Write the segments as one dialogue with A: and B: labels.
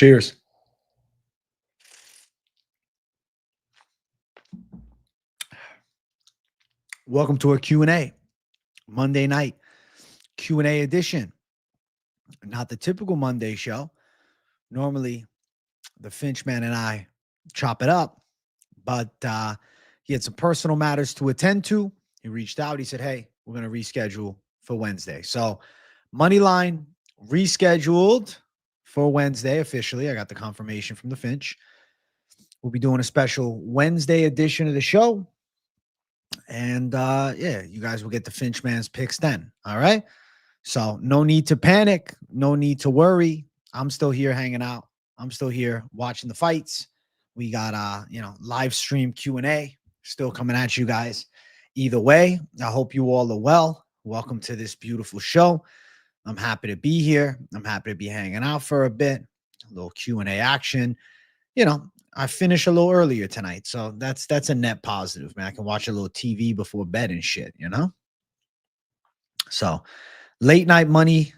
A: Cheers. Welcome to a Q&A. Monday night Q&A edition. Not the typical Monday show. Normally, the Finch man and I chop it up, but he had some personal matters to attend to. He reached out. He said, hey, we're going to reschedule for Wednesday. So Moneyline rescheduled for Wednesday officially. I got the confirmation from the Finch. We'll be doing a special Wednesday edition of the show. And yeah, you guys will get the Finch man's picks then. All right. So no need to panic. No need to worry. I'm still here hanging out. I'm still here watching the fights. We got live stream Q&A still coming at you guys. Either way, I hope you all are well. Welcome to this beautiful show. I'm happy to be here. I'm happy to be hanging out for a bit. A little Q&A action. You know, I finished a little earlier tonight, so that's a net positive, man. I can watch a little TV before bed and shit, you know? So, late night money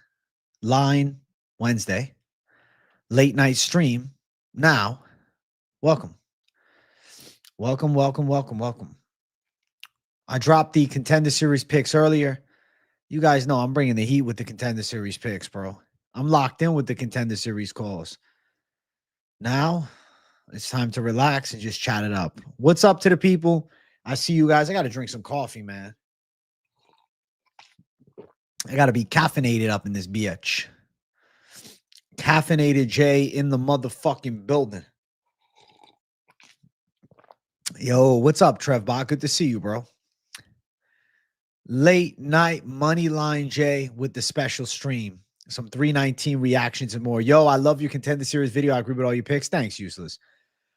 A: line Wednesday, late night stream now. Welcome. Welcome, welcome, welcome, welcome. I dropped the Contender Series picks earlier. You guys know I'm bringing the heat with the Contender Series picks, bro. I'm locked in with the Contender Series calls. Now, it's time to relax and just chat it up. What's up to the people? I see you guys. I got to drink some coffee, man. I got to be caffeinated up in this bitch. Caffeinated J in the motherfucking building. Yo, what's up, Trev Bot? Good to see you, bro. Late night Moneyline J with the special stream. Some 319 reactions and more. Yo, I love your Contender Series video. I agree with all your picks. Thanks, Useless.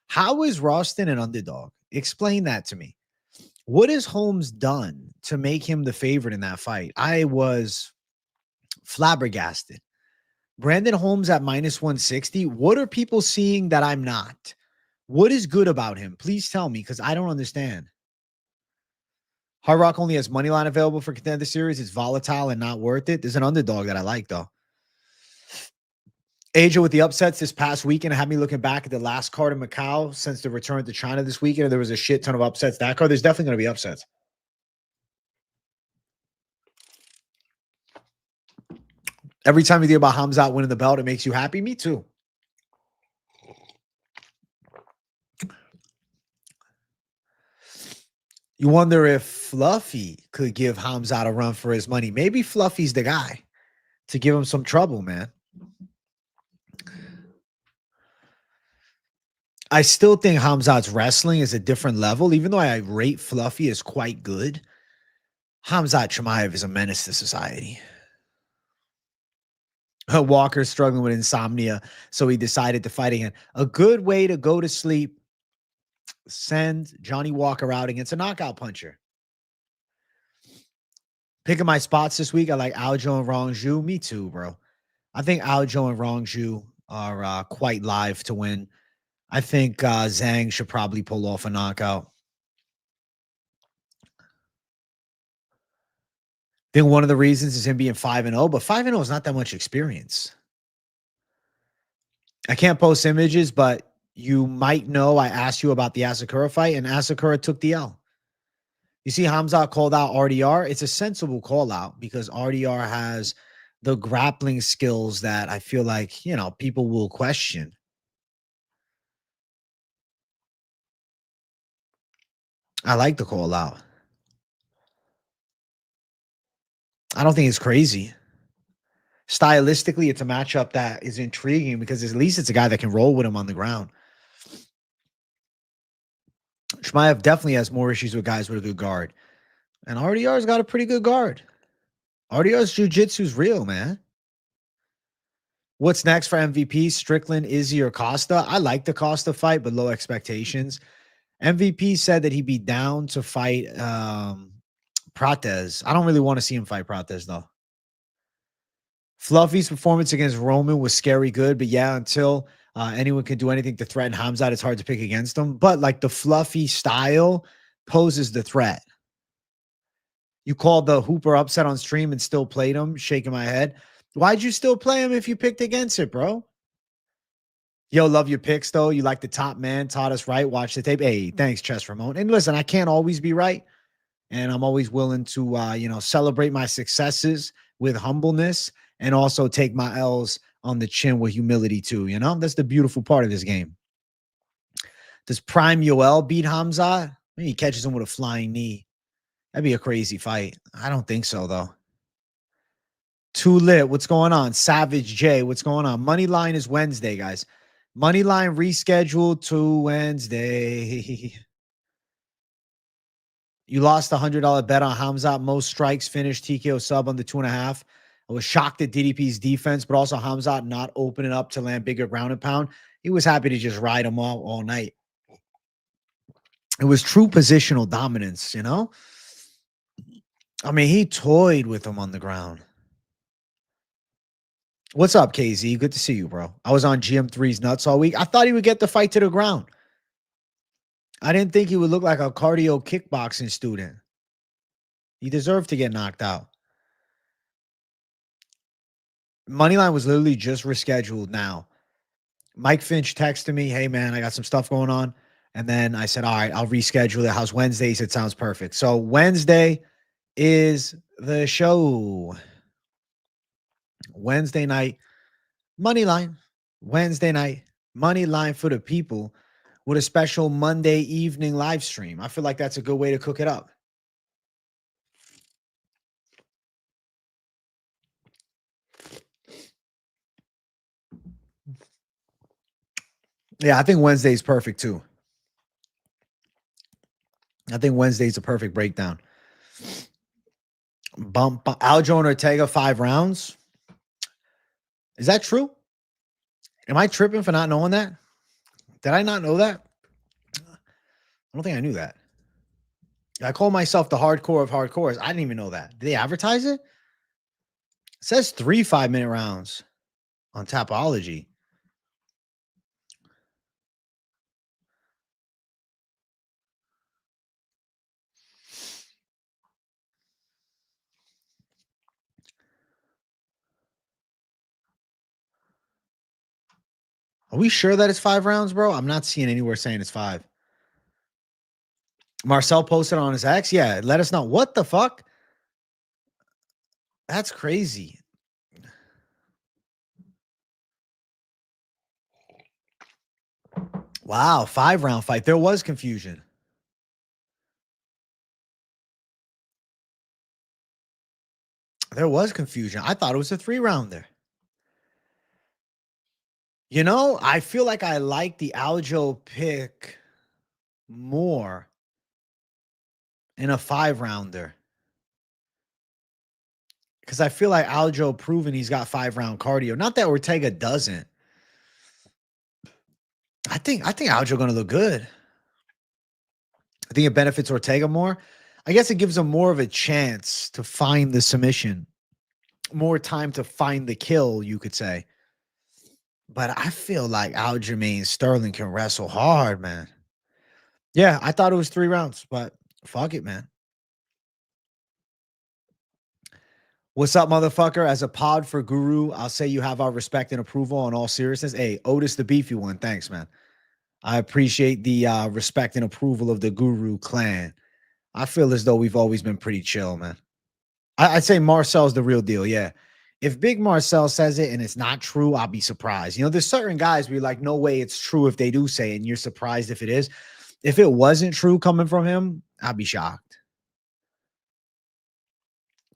A: How is Roston an underdog? Explain that to me. What has Holmes done to make him the favorite in that fight? I was flabbergasted. Brandon Holmes at minus 160. What are people seeing that I'm not? What is good about him? Please tell me, because I don't understand. Hard Rock only has money line available for Contender Series. It's volatile and not worth it. There's an underdog that I like, though. Asia with the upsets this past weekend had me looking back at the last card in Macau since the return to China this weekend. There was a shit ton of upsets. That card, there's definitely going to be upsets. Every time you think about Khamzat winning the belt, it makes you happy. Me too. You wonder if Fluffy could give Khamzat a run for his money. Maybe Fluffy's the guy to give him some trouble, man. I still think Khamzat's wrestling is a different level, even though I rate Fluffy as quite good. Khamzat Chimaev is a menace to society. Walker's struggling with insomnia, so he decided to fight again. A good way to go to sleep. Send Johnny Walker out against a knockout puncher. Picking my spots this week, I like Aljo and Rongju. Me too, bro. I think Aljo and Rongju are quite live to win. I think Zhang should probably pull off a knockout. I think one of the reasons is him being 5-0, but 5-0 is not that much experience. I can't post images, but you might know I asked you about the Asakura fight, and Asakura took the L. You see Khamzat called out RDR. It's a sensible call out because RDR has the grappling skills that I feel like, you know, people will question. I like the call out. I don't think it's crazy. Stylistically, it's a matchup that is intriguing because at least it's a guy that can roll with him on the ground. Chimaev definitely has more issues with guys with a good guard. And RDR's got a pretty good guard. RDR's jiu-jitsu's real, man. What's next for MVP? Strickland, Izzy, or Costa? I like the Costa fight, but low expectations. MVP said that he'd be down to fight Prates. I don't really want to see him fight Prates, though. Fluffy's performance against Roman was scary good, but yeah, until anyone can do anything to threaten Khamzat, it's hard to pick against him. But like the Fluffy style poses the threat. You called the Hooper upset on stream and still played him, shaking my head. Why'd you still play him if you picked against it, bro? Yo, love your picks, though. You like the top man, taught us right. Watch the tape. Hey, thanks, Chess Ramon. And listen, I can't always be right. And I'm always willing to, celebrate my successes with humbleness and also take my L's on the chin with humility, too. That's the beautiful part of this game. Does Prime Yoel beat Khamzat? Maybe he catches him with a flying knee. That'd be a crazy fight. I don't think so, though. Too lit. What's going on? Savage J. What's going on? Moneyline is Wednesday, guys. Moneyline rescheduled to Wednesday. You lost a $100 bet on Khamzat. Most strikes finished TKO sub on the 2.5. I was shocked at DDP's defense, but also Khamzat not opening up to land bigger ground and pound. He was happy to just ride him all night. It was true positional dominance, I mean, he toyed with him on the ground. What's up, KZ? Good to see you, bro. I was on GM3's nuts all week. I thought he would get the fight to the ground. I didn't think he would look like a cardio kickboxing student. He deserved to get knocked out. Moneyline was literally just rescheduled now. Mike Finch texted me, hey, man, I got some stuff going on. And then I said, all right, I'll reschedule it. How's Wednesday? He said, sounds perfect. So Wednesday is the show. Wednesday night, Moneyline. Wednesday night, Moneyline for the people with a special Monday evening live stream. I feel like that's a good way to cook it up. Yeah, I think Wednesday's perfect too. I think Wednesday's a perfect breakdown. Aljo and Ortega 5 rounds. Is that true? Am I tripping for not knowing that? Did I not know that? I don't think I knew that. I call myself the hardcore of hardcores. I didn't even know that. Did they advertise it? It says 3 5-minute rounds on Tapology. Are we sure that it's 5 rounds, bro? I'm not seeing anywhere saying it's 5. Marcel posted on his X. Yeah, let us know. What the fuck? That's crazy. Wow, 5-round fight. There was confusion. There was confusion. I thought it was a 3-rounder. I feel like I like the Aljo pick more in a 5-rounder. Because I feel like Aljo proven he's got 5-round cardio. Not that Ortega doesn't. I think Aljo going to look good. I think it benefits Ortega more. I guess it gives him more of a chance to find the submission. More time to find the kill, you could say. But I feel like Aljamain Sterling can wrestle hard, man. Yeah, I thought it was 3 rounds, but fuck it, man. What's up, motherfucker? As a pod for Guru, I'll say you have our respect and approval in all seriousness. Hey, Otis the beefy one. Thanks, man. I appreciate the respect and approval of the Guru clan. I feel as though we've always been pretty chill, man. I'd say Marcel's the real deal, yeah. If Big Marcel says it and it's not true, I'll be surprised. There's certain guys where you're like, no way it's true if they do say it, and you're surprised if it is. If it wasn't true coming from him, I'd be shocked.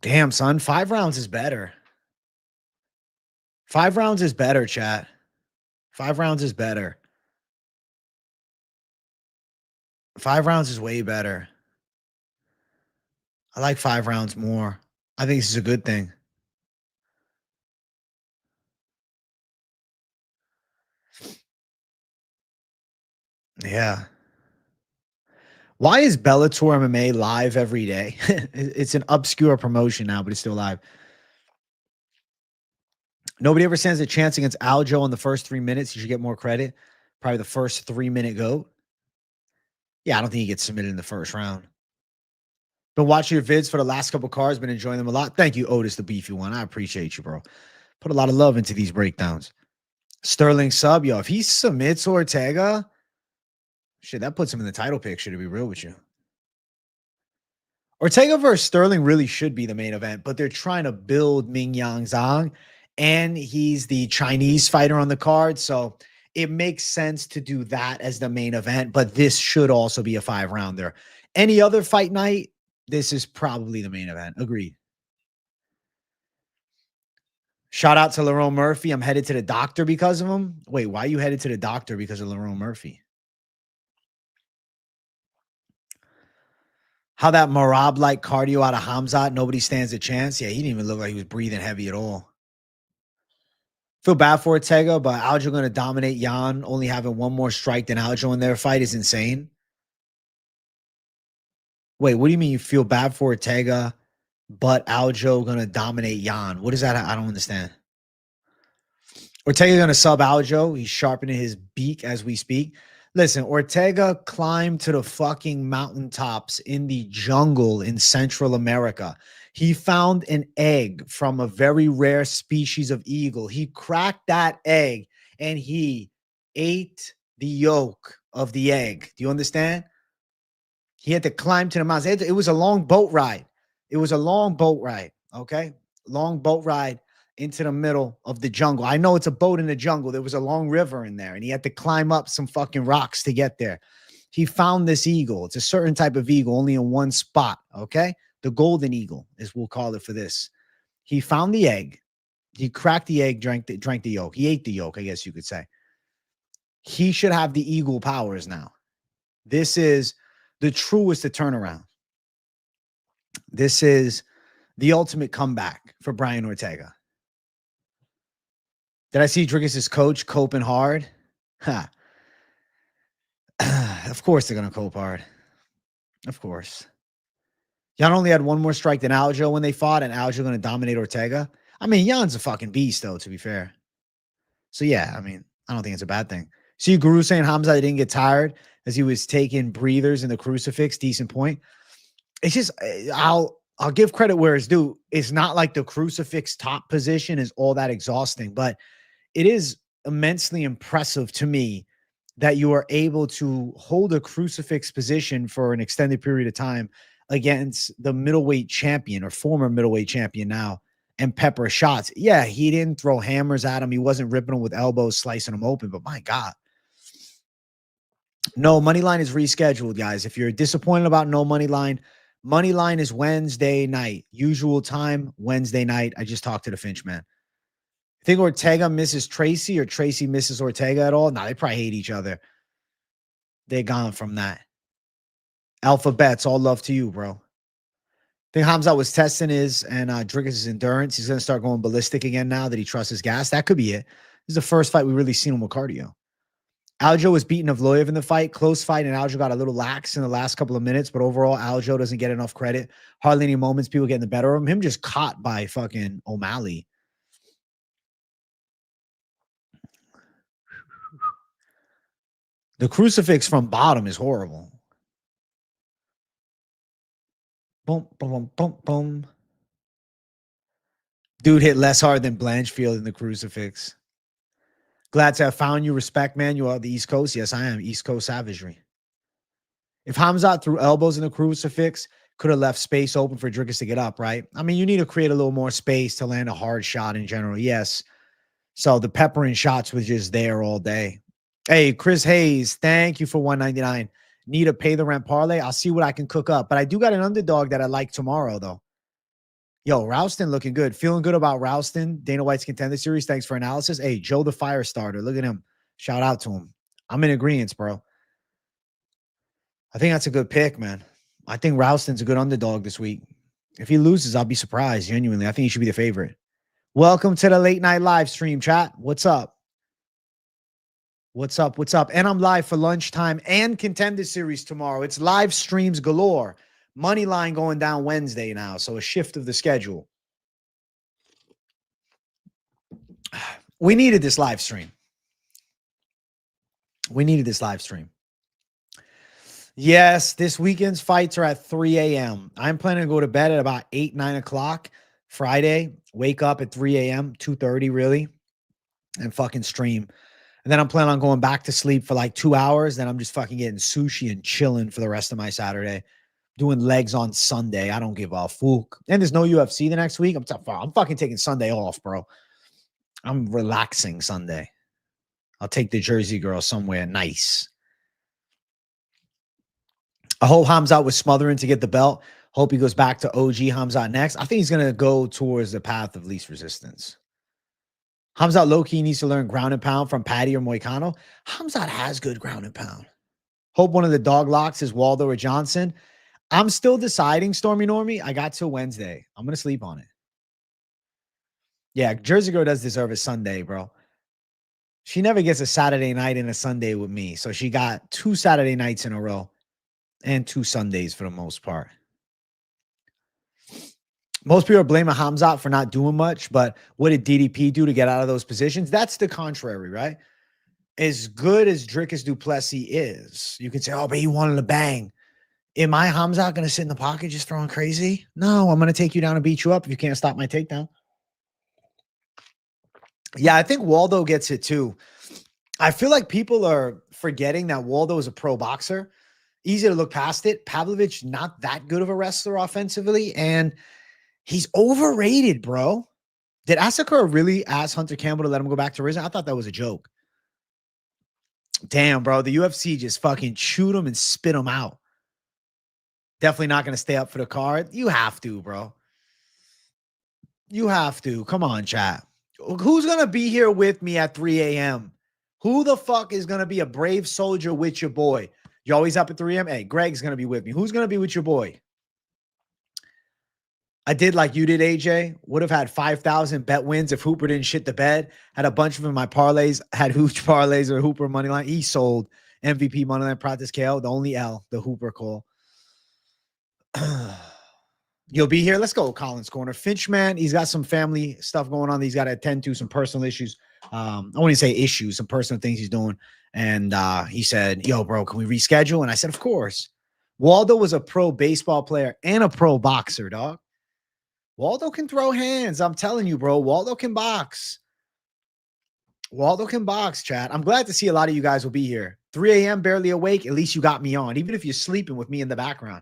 A: Damn, son, 5 rounds is better. 5 rounds is better, chat. 5 rounds is better. 5 rounds is way better. I like 5 rounds more. I think this is a good thing. Yeah. Why is Bellator MMA live every day? It's an obscure promotion now, but it's still live. Nobody ever stands a chance against Aljo in the first 3 minutes. You should get more credit. Probably the first 3-minute goat. Yeah, I don't think he gets submitted in the first round. Been watching your vids for the last couple cards. Been enjoying them a lot. Thank you, Otis, the beefy one. I appreciate you, bro. Put a lot of love into these breakdowns. Sterling sub, yo. If he submits Ortega, shit, that puts him in the title picture, to be real with you. Ortega versus Sterling really should be the main event, but they're trying to build Mingyang Zhang, and he's the Chinese fighter on the card. So it makes sense to do that as the main event, but this should also be a 5-rounder. Any other fight night, this is probably the main event. Agreed. Shout out to Lerone Murphy. I'm headed to the doctor because of him. Wait, why are you headed to the doctor because of Lerone Murphy? How that Marab-like cardio out of Khamzat, nobody stands a chance. Yeah, he didn't even look like he was breathing heavy at all. Feel bad for Ortega, but Aljo going to dominate Yan, only having one more strike than Aljo in their fight is insane. Wait, what do you mean you feel bad for Ortega, but Aljo going to dominate Yan? What is that? I don't understand. Ortega going to sub Aljo. He's sharpening his beak as we speak. Listen, Ortega climbed to the fucking mountaintops in the jungle in Central America. He found an egg from a very rare species of eagle. He cracked that egg and he ate the yolk of the egg. Do you understand? He had to climb to the mountains. It was a long boat ride. It was a long boat ride. Okay. Long boat ride into the middle of the jungle. I know it's a boat in the jungle. There was a long river in there and he had to climb up some fucking rocks to get there. He found this eagle. It's a certain type of eagle, only in one spot. Okay. The golden eagle is we'll call it for this. He found the egg. He cracked the egg, drank the yolk. He ate the yolk, I guess you could say. He should have the eagle powers now. This is the truest to turnaround. This is the ultimate comeback for Brian Ortega. Did I see Drickus' coach coping hard? Ha. Of course they're going to cope hard. Of course. Yan only had one more strike than Aljo when they fought, and Aljo going to dominate Ortega. I mean, Yan's a fucking beast, though, to be fair. So, yeah, I mean, I don't think it's a bad thing. See Guru saying Khamzat didn't get tired as he was taking breathers in the crucifix. Decent point. It's just, I'll give credit where it's due. It's not like the crucifix top position is all that exhausting, but it is immensely impressive to me that you are able to hold a crucifix position for an extended period of time against the middleweight champion or former middleweight champion now and pepper shots. Yeah, he didn't throw hammers at him. He wasn't ripping him with elbows, slicing him open, but my God. No, Moneyline is rescheduled, guys. If you're disappointed about no Moneyline, Moneyline is Wednesday night. Usual time, Wednesday night. I just talked to the Finch man. I think Ortega misses Tracy or Tracy misses Ortega at all. Nah, they probably hate each other. They're gone from that. Alphabets, all love to you, bro. I think Khamzat was testing his and Drickus' endurance. He's going to start going ballistic again now that he trusts his gas. That could be it. This is the first fight we really seen him with cardio. Aljo was beating Avloyev in the fight. Close fight, and Aljo got a little lax in the last couple of minutes, but overall, Aljo doesn't get enough credit. Hardly any moments people getting the better of him. Him just caught by fucking O'Malley. The crucifix from bottom is horrible. Boom, boom, boom, boom, boom. Dude hit less hard than Blanchfield in the crucifix. Glad to have found you. Respect, man. You are the East Coast. Yes, I am. East Coast savagery. If Khamzat threw elbows in the crucifix, could have left space open for Drickus to get up, right? I mean, you need to create a little more space to land a hard shot in general. Yes. So the peppering shots was just there all day. Hey, Chris Hayes, thank you for $1.99. Need to pay the rent parlay. I'll see what I can cook up. But I do got an underdog that I like tomorrow, though. Yo, Rouston looking good. Feeling good about Rouston. Dana White's Contender Series. Thanks for analysis. Hey, Joe the Fire Starter. Look at him. Shout out to him. I'm in agreement, bro. I think that's a good pick, man. I think Rouston's a good underdog this week. If he loses, I'll be surprised, genuinely. I think he should be the favorite. Welcome to the late night live stream, chat. What's up? What's up? What's up? And I'm live for lunchtime and Contender Series tomorrow. It's live streams galore. Moneyline going down Wednesday now, so a shift of the schedule. We needed this live stream. We needed this live stream. Yes, this weekend's fights are at 3 a.m. I'm planning to go to bed at about 8, 9 o'clock Friday. Wake up at 3 a.m., 2:30 really. and fucking stream. And then I'm planning on going back to sleep for like 2 hours. Then I'm just fucking getting sushi and chilling for the rest of my Saturday. Doing legs on Sunday. I don't give a fuck. And there's no UFC the next week. I'm fucking taking Sunday off, bro. I'm relaxing Sunday. I'll take the Jersey girl somewhere nice. I hope Khamzat was smothering to get the belt. Hope he goes back to OG Khamzat next. I think he's going to go towards the path of least resistance. Khamzat low-key needs to learn ground and pound from Patty or Moicano. Khamzat has good ground and pound. Hope one of the dog locks is Waldo or Johnson. I'm still deciding, Stormy Normie. I got till Wednesday. I'm going to sleep on it. Yeah, Jersey girl does deserve a Sunday, bro. She never gets a Saturday night and a Sunday with me. So she got 2 Saturday nights in a row and 2 Sundays for the most part. Most people are blaming Khamzat for not doing much, but what did DDP do to get out of those positions? That's the contrary, right? As good as Dricus du Plessis is, you can say, oh, but he wanted to bang. Am I Khamzat going to sit in the pocket just throwing crazy? No, I'm going to take you down and beat you up if you can't stop my takedown. Yeah, I think Waldo gets it too. I feel like people are forgetting that Waldo is a pro boxer. Easy to look past it. Pavlovich, not that good of a wrestler offensively, and he's overrated, bro. Did Asakura really ask Hunter Campbell to let him go back to Rizin? I thought that was a joke. Damn, bro. The UFC just fucking chewed him and spit him out. Definitely not going to stay up for the card. You have to, bro. You have to. Come on, chat. Who's going to be here with me at 3 a.m.? Who the fuck is going to be a brave soldier with your boy? You always up at 3 a.m.? Hey, Greg's going to be with me. Who's going to be with your boy? I did like you did, AJ. Would have had 5,000 bet wins if Hooper didn't shit the bed. Had a bunch of them in my parlays. Had Hooch parlays or Hooper money line. He sold MVP money line practice KO. The only L, the Hooper call. You'll be here. Let's go, Collins Corner. Finchman, he's got some family stuff going on that he's got to attend to, some personal issues. I wouldn't say issues, some personal things he's doing. And he said, yo, bro, can we reschedule? And I said, of course. Waldo was a pro baseball player and a pro boxer, dog. Waldo can throw hands. I'm telling you, bro. Waldo can box. Waldo can box, chat. I'm glad to see a lot of you guys will be here. 3 a.m., barely awake. At least you got me on, even if you're sleeping with me in the background.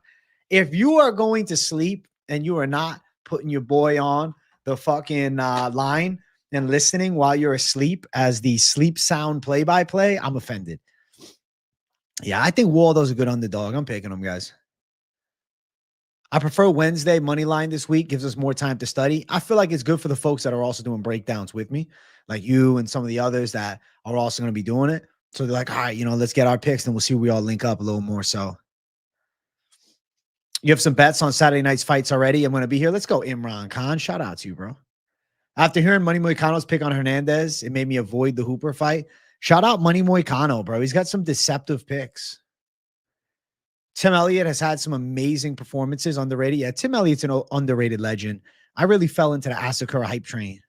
A: If you are going to sleep and you are not putting your boy on the fucking line and listening while you're asleep as the sleep sound play-by-play, I'm offended. Yeah, I think Waldo's a good underdog. I'm picking him, guys. I prefer Wednesday money line this week. Gives us more time to study. I feel like it's good for the folks that are also doing breakdowns with me, like you and some of the others that are also going to be doing it. So they're like, all right, let's get our picks and we'll see if we all link up a little more. So you have some bets on Saturday night's fights already. I'm going to be here. Let's go, Imran Khan. Shout out to you, bro. After hearing Money Moicano's pick on Hernandez, it made me avoid the Hooper fight. Shout out Money Moicano, bro. He's got some deceptive picks. Tim Elliott has had some amazing performances, underrated. Yeah, Tim Elliott's an underrated legend. I really fell into the Asakura hype train.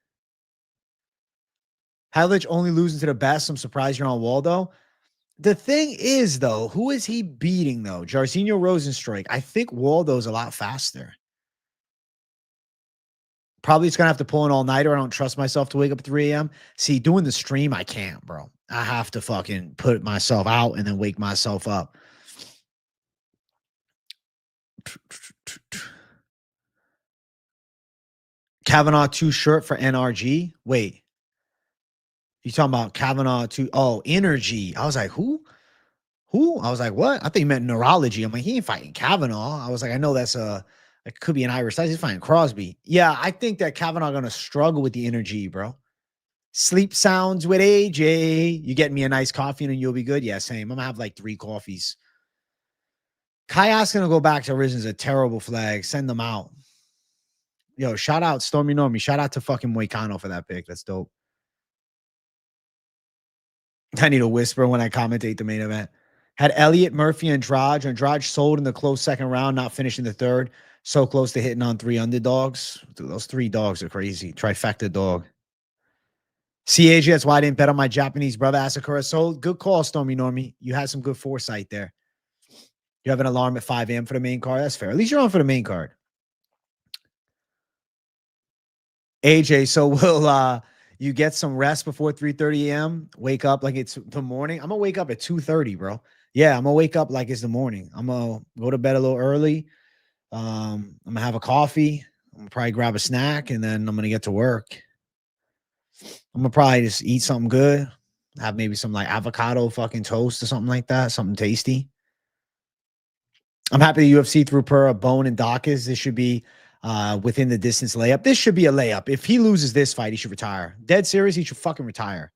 A: Pavlovich only losing to the best. I'm surprised you're on Waldo. The thing is, though, who is he beating, though? Jairzinho Rosenstrike. I think Waldo's a lot faster. Probably it's going to have to pull an all-nighter. I don't trust myself to wake up at 3 a.m. See, doing the stream, I can't, bro. I have to fucking put myself out and then wake myself up. Kavanaugh too short for NRG? Wait. You talking about Kavanaugh too? Oh, energy. I was like, who? I was like, what? I think he meant neurology. I'm like, he ain't fighting Kavanaugh. I was like, I know it could be an Irish size. He's fighting Crosby. Yeah, I think that Kavanaugh going to struggle with the energy, bro. Sleep sounds with AJ. You get me a nice coffee and you'll be good. Yeah, same. I'm going to have like 3 coffees. Kayak's going to go back to Rizen's a terrible flag. Send them out. Yo, shout out Stormy Normie. Shout out to fucking Moicano for that pick. That's dope. I need a whisper when I commentate the main event. Had Elliott, Murphy, and Andrade. Andrade sold in the close second round, not finishing the third. So close to hitting on 3 underdogs. Dude, those 3 dogs are crazy. Trifecta dog. CAG, that's why I didn't bet on my Japanese brother, Asakura. So good call, Stormy Normie. You had some good foresight there. You have an alarm at 5 a.m. for the main card. That's fair. At least you're on for the main card. AJ, so will You get some rest before 3:30 a.m. Wake up like it's the morning. I'm gonna wake up at 2:30, bro. Yeah, I'm gonna wake up like it's the morning. I'm gonna go to bed a little early. I'm gonna have a coffee. I'm gonna probably grab a snack, and then I'm gonna get to work. I'm gonna probably just eat something good. Have maybe some like avocado fucking toast or something like that. Something tasty. I'm happy the UFC threw per a bone and Dawkins. This should be within the distance layup. This should be a layup. If he loses this fight, he should retire. Dead serious, he should fucking retire.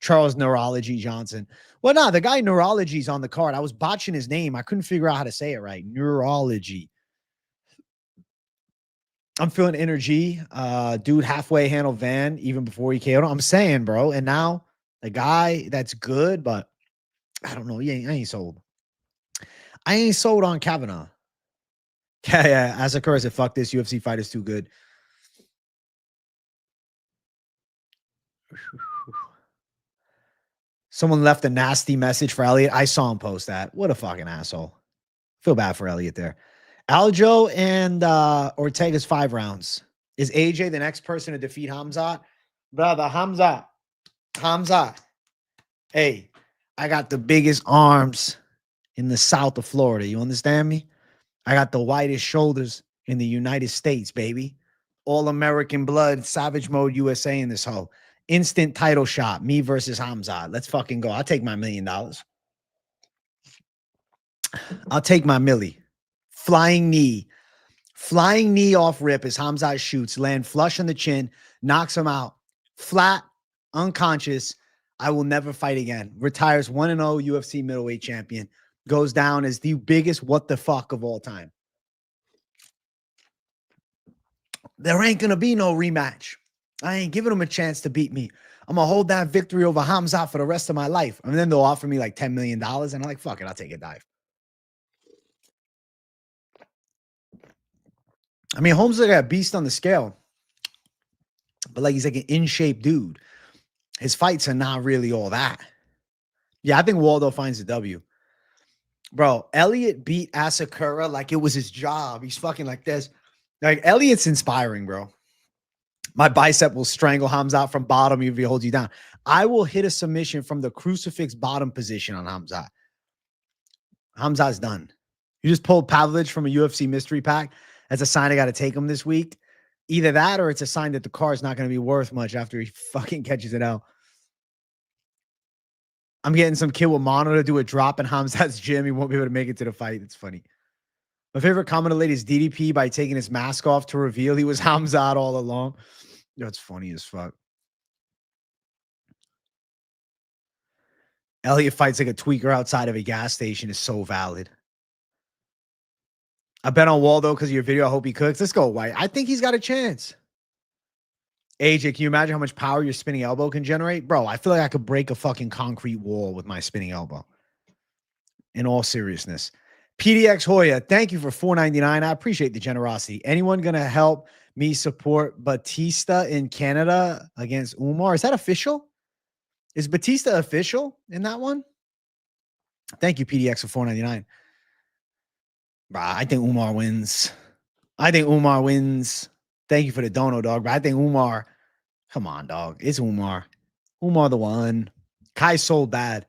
A: Charles Neurology Johnson. Well, no, the guy Neurology's on the card. I was botching his name. I couldn't figure out how to say it right. Neurology. I'm feeling energy. Dude halfway handled Van even before he KO'd him. I'm saying, bro. And now the guy that's good, but I don't know. I ain't sold. I ain't sold on Kavanaugh. Yeah. Asakura said, fuck this. UFC fight is too good. Someone left a nasty message for Elliot. I saw him post that. What a fucking asshole. Feel bad for Elliot there. Aljo and Ortega's 5 rounds. Is AJ the next person to defeat Khamzat? Brother, Khamzat. Hey, I got the biggest arms in the south of Florida. You understand me? I got the widest shoulders in the United States, baby. All American blood, Savage Mode USA in this hoe. Instant title shot, me versus Khamzat. Let's fucking go. I'll take my $1 million. I'll take my milli. Flying knee off rip as Khamzat shoots, land flush on the chin, knocks him out, flat, unconscious. I will never fight again. Retires 1-0 UFC middleweight champion. Goes down as the biggest what the fuck of all time. There ain't going to be no rematch. I ain't giving him a chance to beat me. I'm going to hold that victory over Khamzat for the rest of my life. And then they'll offer me like $10 million. And I'm like, fuck it, I'll take a dive. I mean, Holmes is like a beast on the scale. But like he's like an in-shape dude. His fights are not really all that. Yeah, I think Waldo finds the W. Bro, Elliot beat Asakura like it was his job. He's fucking like this. Like, Elliot's inspiring, bro. My bicep will strangle Khamzat from bottom if he holds you down. I will hit a submission from the crucifix bottom position on Khamzat. Khamzat's done. You just pulled Pavlovich from a UFC mystery pack. That's a sign I got to take him this week. Either that or it's a sign that the car is not going to be worth much after he fucking catches it out. I'm getting some kid with mono to do a drop in Khamzat's gym. He won't be able to make it to the fight. It's funny. My favorite comment of late is DDP by taking his mask off to reveal he was Khamzat all along. That's funny as fuck. Elliot fights like a tweaker outside of a gas station is so valid. I bet on Waldo because of your video. I hope he cooks. Let's go, White. I think he's got a chance. AJ, can you imagine how much power your spinning elbow can generate? Bro, I feel like I could break a fucking concrete wall with my spinning elbow. In all seriousness. PDX Hoya, thank you for $4.99. I appreciate the generosity. Anyone going to help me support Batista in Canada against Umar? Is that official? Is Batista official in that one? Thank you, PDX, for $4.99. I think Umar wins. Thank you for the dono, dog. But I think Umar, come on, dog. It's Umar. Umar the one. Kai sold bad.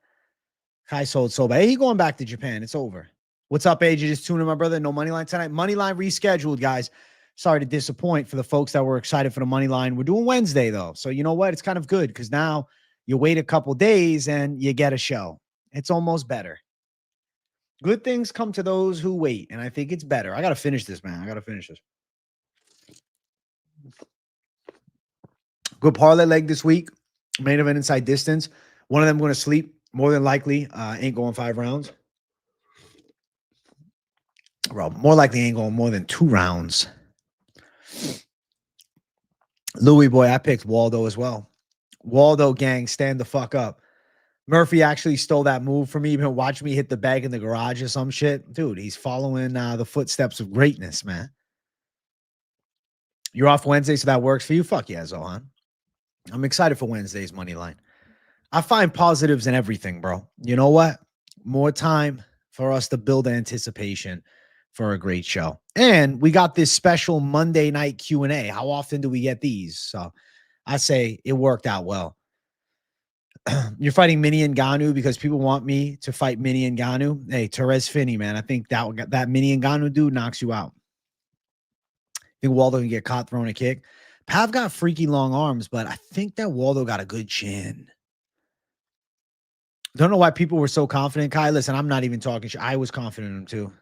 A: Kai sold so bad. Hey, he going back to Japan. It's over. What's up, AJ? Just tuning in, my brother. No Moneyline tonight. Moneyline rescheduled, guys. Sorry to disappoint for the folks that were excited for the Moneyline. We're doing Wednesday, though. So you know what? It's kind of good because now you wait a couple days and you get a show. It's almost better. Good things come to those who wait, and I think it's better. I got to finish this, man. I got to finish this. Good parlay leg this week. Main event inside distance. One of them going to sleep. More than likely, ain't going 5 rounds. Bro, more likely ain't going more than 2 rounds. Louis boy, I picked Waldo as well. Waldo gang, stand the fuck up. Murphy actually stole that move from me. Even watch me hit the bag in the garage or some shit. Dude, he's following the footsteps of greatness, man. You're off Wednesday, so that works for you? Fuck yeah, Zohan. I'm excited for Wednesday's Moneyline. I find positives in everything, bro. You know what? More time for us to build anticipation for a great show. And we got this special Monday night Q&A. How often do we get these? So I say it worked out well. You're fighting Mini Ngannou because people want me to fight Mini Ngannou. Hey, Torres Finney, man. I think that Mini Ngannou dude knocks you out. I think Waldo can get caught throwing a kick. Pav got freaky long arms, but I think that Waldo got a good chin. Don't know why people were so confident. Kai, listen, I'm not even talking shit. I was confident in him too.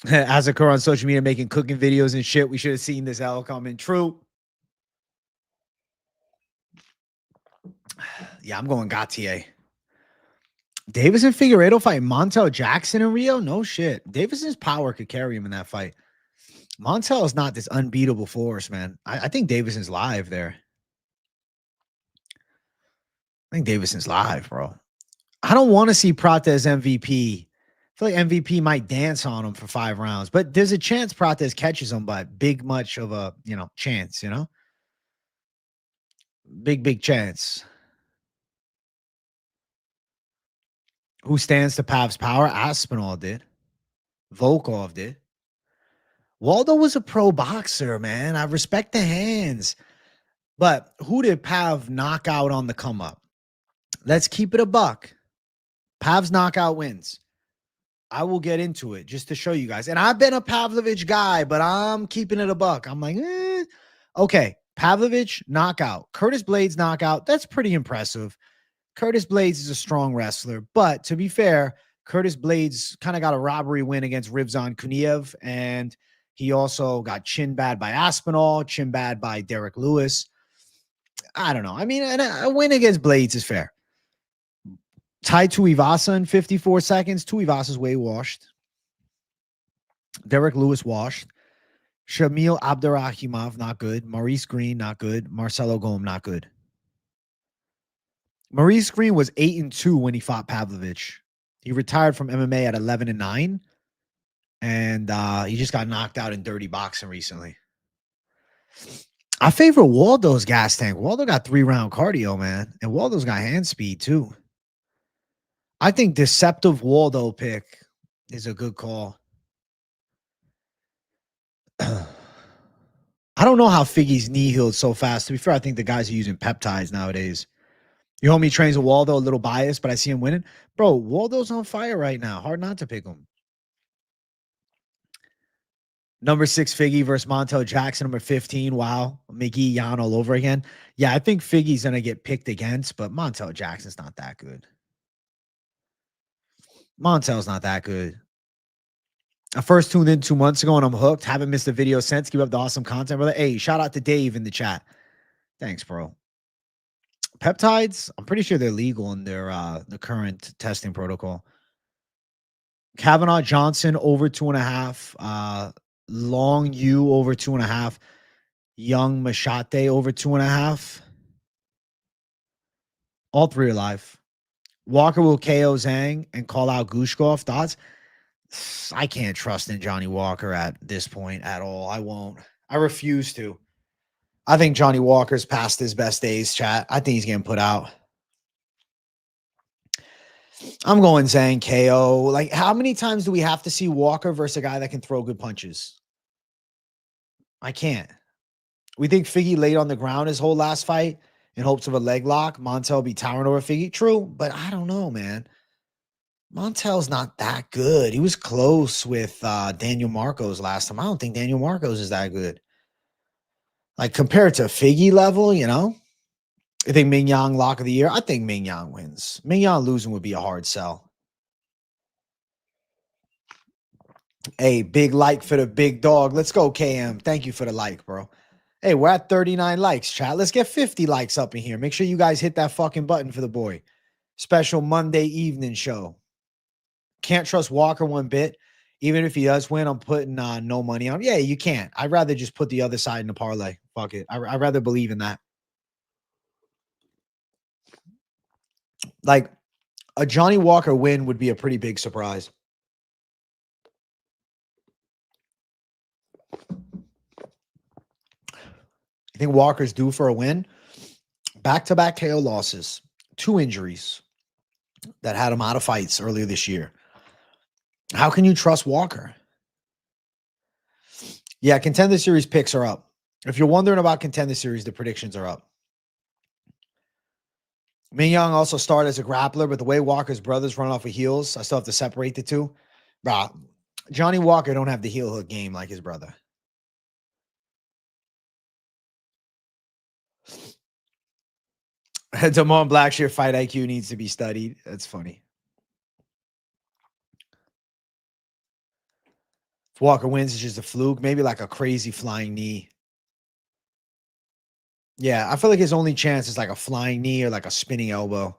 A: Azakar on social media making cooking videos and shit. We should have seen this L coming. True. Yeah, I'm going Gautier. Davis and Figueiredo fight Montel Jackson in Rio? No shit. Davis's power could carry him in that fight. Montel is not this unbeatable force, man. I think Davison's live there. I think Davison's live, bro. I don't want to see Prates MVP. I feel like MVP might dance on him for 5 rounds, but there's a chance Prates catches him, but big much of a, chance, Big chance. Who stands to Pav's power? Aspinall did. Volkov did. Waldo was a pro boxer, man. I respect the hands. But who did Pav knock out on the come up? Let's keep it a buck. Pav's knockout wins. I will get into it just to show you guys. And I've been a Pavlovich guy, but I'm keeping it a buck. I'm like, okay, Pavlovich knockout. Curtis Blades knockout. That's pretty impressive. Curtis Blades is a strong wrestler, but to be fair, Curtis Blades kind of got a robbery win against Rivzan Kuniev, and he also got chin bad by Aspinall, chin bad by Derek Lewis. I don't know. I mean, a win against Blades is fair. Tai Tuivasa in 54 seconds. Tuivasa's way washed. Derek Lewis washed. Shamil Abdurrahimov, not good. Maurice Green, not good. Marcelo Gom, not good. Maurice Green was 8-2 when he fought Pavlovich. He retired from MMA at 11-9, and he just got knocked out in dirty boxing recently. I favor Waldo's gas tank. Waldo got 3-round cardio, man, and Waldo's got hand speed too. I think deceptive Waldo pick is a good call. I don't know how Figgy's knee healed so fast. To be fair, I think the guys are using peptides nowadays. Your homie trains with Waldo, a little biased, but I see him winning. Bro, Waldo's on fire right now. Hard not to pick him. Number 6, Figgy versus Montel Jackson. Number 15, wow. Miggy Yan all over again. Yeah, I think Figgy's going to get picked against, but Montel Jackson's not that good. Montel's not that good. I first tuned in 2 months ago and I'm hooked. Haven't missed a video since. Keep up the awesome content, brother. Hey, shout out to Dave in the chat. Thanks, bro. Peptides, I'm pretty sure they're legal in their the current testing protocol. Kavanaugh Johnson over 2.5. Long U over 2.5. Young Machate over 2.5. All 3 are live. Walker will KO Zhang and call out Gushkov. Thoughts? I can't trust in Johnny Walker at this point at all. I won't. I refuse to. I think Johnny Walker's past his best days, chat. I think he's getting put out. I'm going Zhang KO. Like, how many times do we have to see Walker versus a guy that can throw good punches? I can't. We think Figgy laid on the ground his whole last fight in hopes of a leg lock. Montel be towering over Figgy. True, but I don't know, man. Montel's not that good. He was close with Daniel Marcos last time. I don't think Daniel Marcos is that good. Like, compared to Figgy level, I think Ming Yang lock of the year. I think Ming Yang wins. Ming Yang losing would be a hard sell. Hey, big like for the big dog. Let's go, KM. Thank you for the like, bro. Hey, we're at 39 likes, chat. Let's get 50 likes up in here. Make sure you guys hit that fucking button for the boy. Special Monday evening show. Can't trust Walker one bit. Even if he does win, I'm putting no money on him. Yeah, you can't. I'd rather just put the other side in the parlay. Fuck it. I'd rather believe in that. Like, a Johnny Walker win would be a pretty big surprise. I think Walker's due for a win. Back-to-back KO losses. 2 injuries that had him out of fights earlier this year. How can you trust Walker? Yeah, Contender Series picks are up. If you're wondering about Contender Series, the predictions are up. Ming Yang also started as a grappler, but the way Walker's brothers run off of heels, I still have to separate the two. Bro, Johnny Walker don't have the heel hook game like his brother. Damon Blackshear fight IQ needs to be studied. That's funny. If Walker wins, it's just a fluke. Maybe like a crazy flying knee. Yeah, I feel like his only chance is like a flying knee or like a spinning elbow.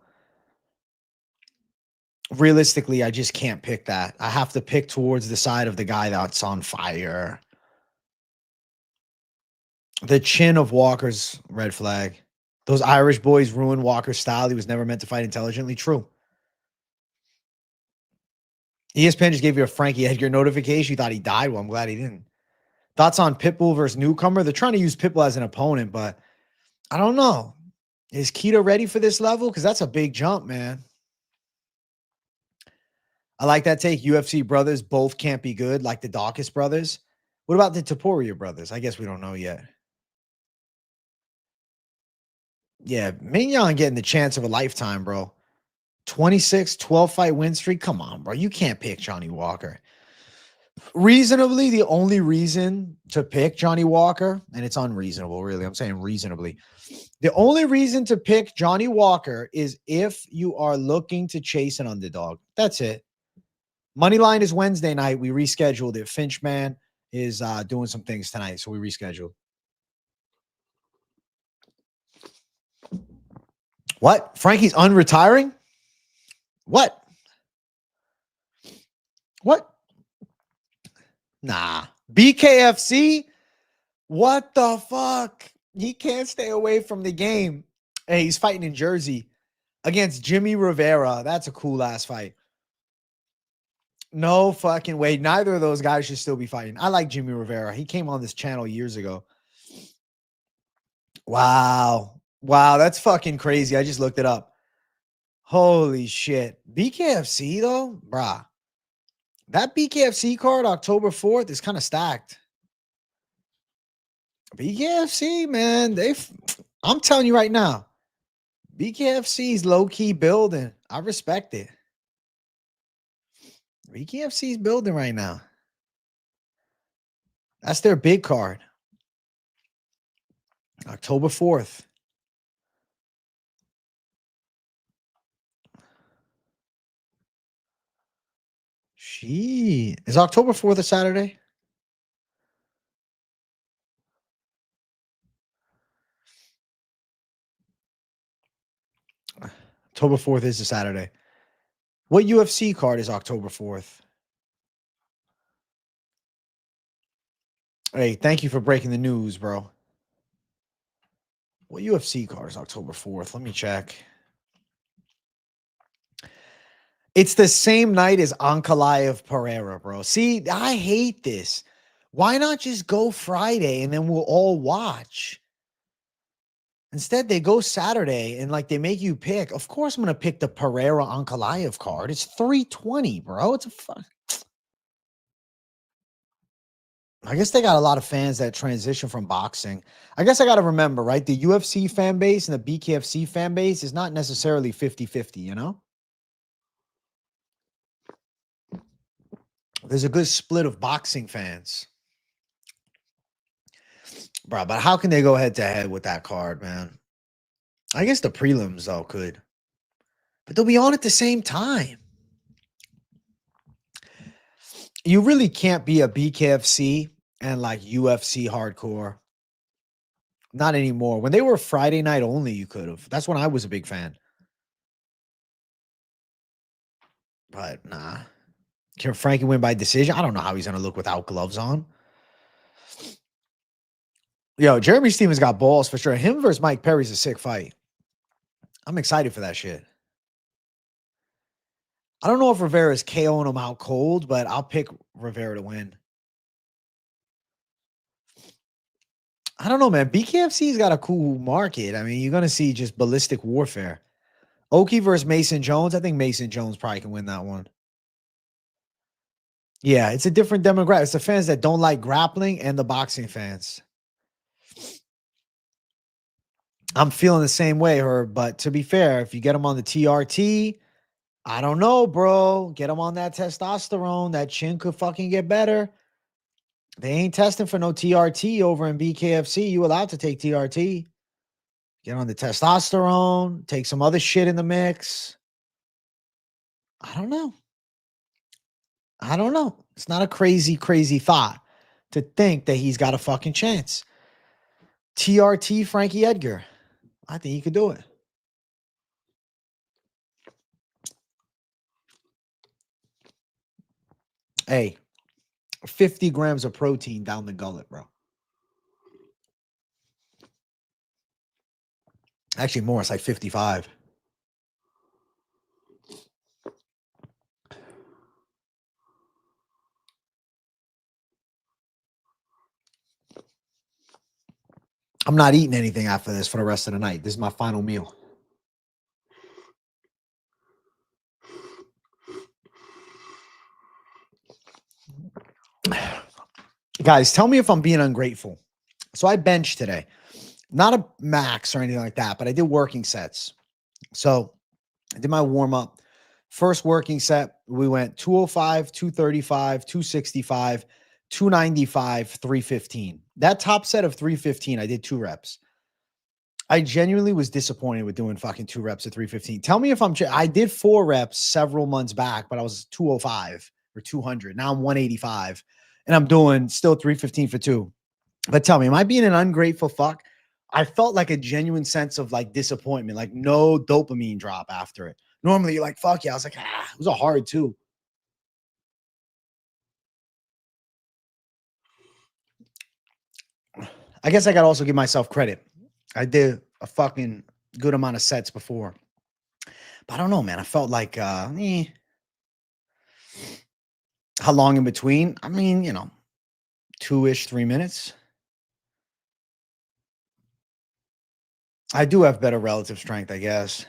A: Realistically, I just can't pick that. I have to pick towards the side of the guy that's on fire. The chin of Walker's red flag. Those Irish boys ruined Walker's style. He was never meant to fight intelligently. True. ESPN just gave you a Frankie Edgar notification. You thought he died. Well, I'm glad he didn't. Thoughts on Pitbull versus Newcomer? They're trying to use Pitbull as an opponent, but I don't know. Is Keita ready for this level? Because that's a big jump, man. I like that take. UFC brothers both can't be good, like the Dawkins brothers. What about the Taporia brothers? I guess we don't know yet. Yeah, Mignon getting the chance of a lifetime, bro. 26, 12 fight win streak. Come on, bro. You can't pick Johnny Walker. Reasonably, the only reason to pick Johnny Walker, and it's unreasonable, really. I'm saying reasonably. The only reason to pick Johnny Walker is if you are looking to chase an underdog. That's it. Moneyline is Wednesday night. We rescheduled it. Finchman is doing some things tonight, so we rescheduled. What? Frankie's unretiring? What? What? Nah. BKFC? What the fuck? He can't stay away from the game. Hey, he's fighting in Jersey against Jimmy Rivera. That's a cool ass fight. No fucking way. Neither of those guys should still be fighting. I like Jimmy Rivera. He came on this channel years ago. Wow. Wow, that's fucking crazy. I just looked it up. Holy shit. BKFC though? Brah. That BKFC card, October 4th, is kind of stacked. BKFC, man, I'm telling you right now, BKFC's low-key building. I respect it. BKFC's building right now. That's their big card. October 4th. Is October 4th a Saturday? October 4th is a Saturday. What UFC card is October 4th? Hey, thank you for breaking the news, bro. What UFC card is October 4th? Let me check. It's the same night as Ankalaev Pereira, bro. See, I hate this. Why not just go Friday and then we'll all watch? Instead, they go Saturday and like they make you pick. Of course, I'm gonna pick the Pereira Ankalaev card. It's 320, bro. It's a fun. I guess they got a lot of fans that transition from boxing. I guess I got to remember, right? The UFC fan base and the BKFC fan base is not necessarily 50-50, you know? There's a good split of boxing fans. Bro, but how can they go head to head with that card, man? I guess the prelims, though, could. But they'll be on at the same time. You really can't be a BKFC and like UFC hardcore. Not anymore. When they were Friday night only, you could have. That's when I was a big fan. But nah. Can Frankie win by decision? I don't know how he's going to look without gloves on. Yo, Jeremy Stevens got balls for sure. Him versus Mike Perry's a sick fight. I'm excited for that shit. I don't know if Rivera's KOing him out cold, but I'll pick Rivera to win. I don't know, man. BKFC's got a cool market. I mean, you're going to see just ballistic warfare. Oki versus Mason Jones. I think Mason Jones probably can win that one. Yeah, it's a different demographic. It's the fans that don't like grappling and the boxing fans. I'm feeling the same way, Herb. But to be fair, if you get them on the TRT, I don't know, bro. Get them on that testosterone. That chin could fucking get better. They ain't testing for no TRT over in BKFC. You allowed to take TRT. Get on the testosterone. Take some other shit in the mix. I don't know. I don't know. It's not a crazy, crazy thought to think that he's got a fucking chance. TRT Frankie Edgar. I think he could do it. Hey, 50 grams of protein down the gullet, bro. Actually, more. It's like 55. I'm not eating anything after this for the rest of the night. This is my final meal. Guys, tell me if I'm being ungrateful. So I benched today. Not a max or anything like that, but I did working sets. So I did my warm up. First working set, we went 205, 235, 265, 295, 315. That top set of 315, I did 2 reps. I genuinely was disappointed with doing fucking 2 reps at 315. Tell me if I did 4 reps several months back, but I was 205 or 200. Now I'm 185 and I'm doing still 315 for 2. But tell me, am I being an ungrateful fuck? I felt like a genuine sense of like disappointment, like no dopamine drop after it. Normally you're like, fuck yeah. I was like, it was a hard 2. I guess I got to also give myself credit. I did a fucking good amount of sets before. But I don't know, man. I felt like, how long in between? I mean, 2-ish, 3 minutes. I do have better relative strength, I guess.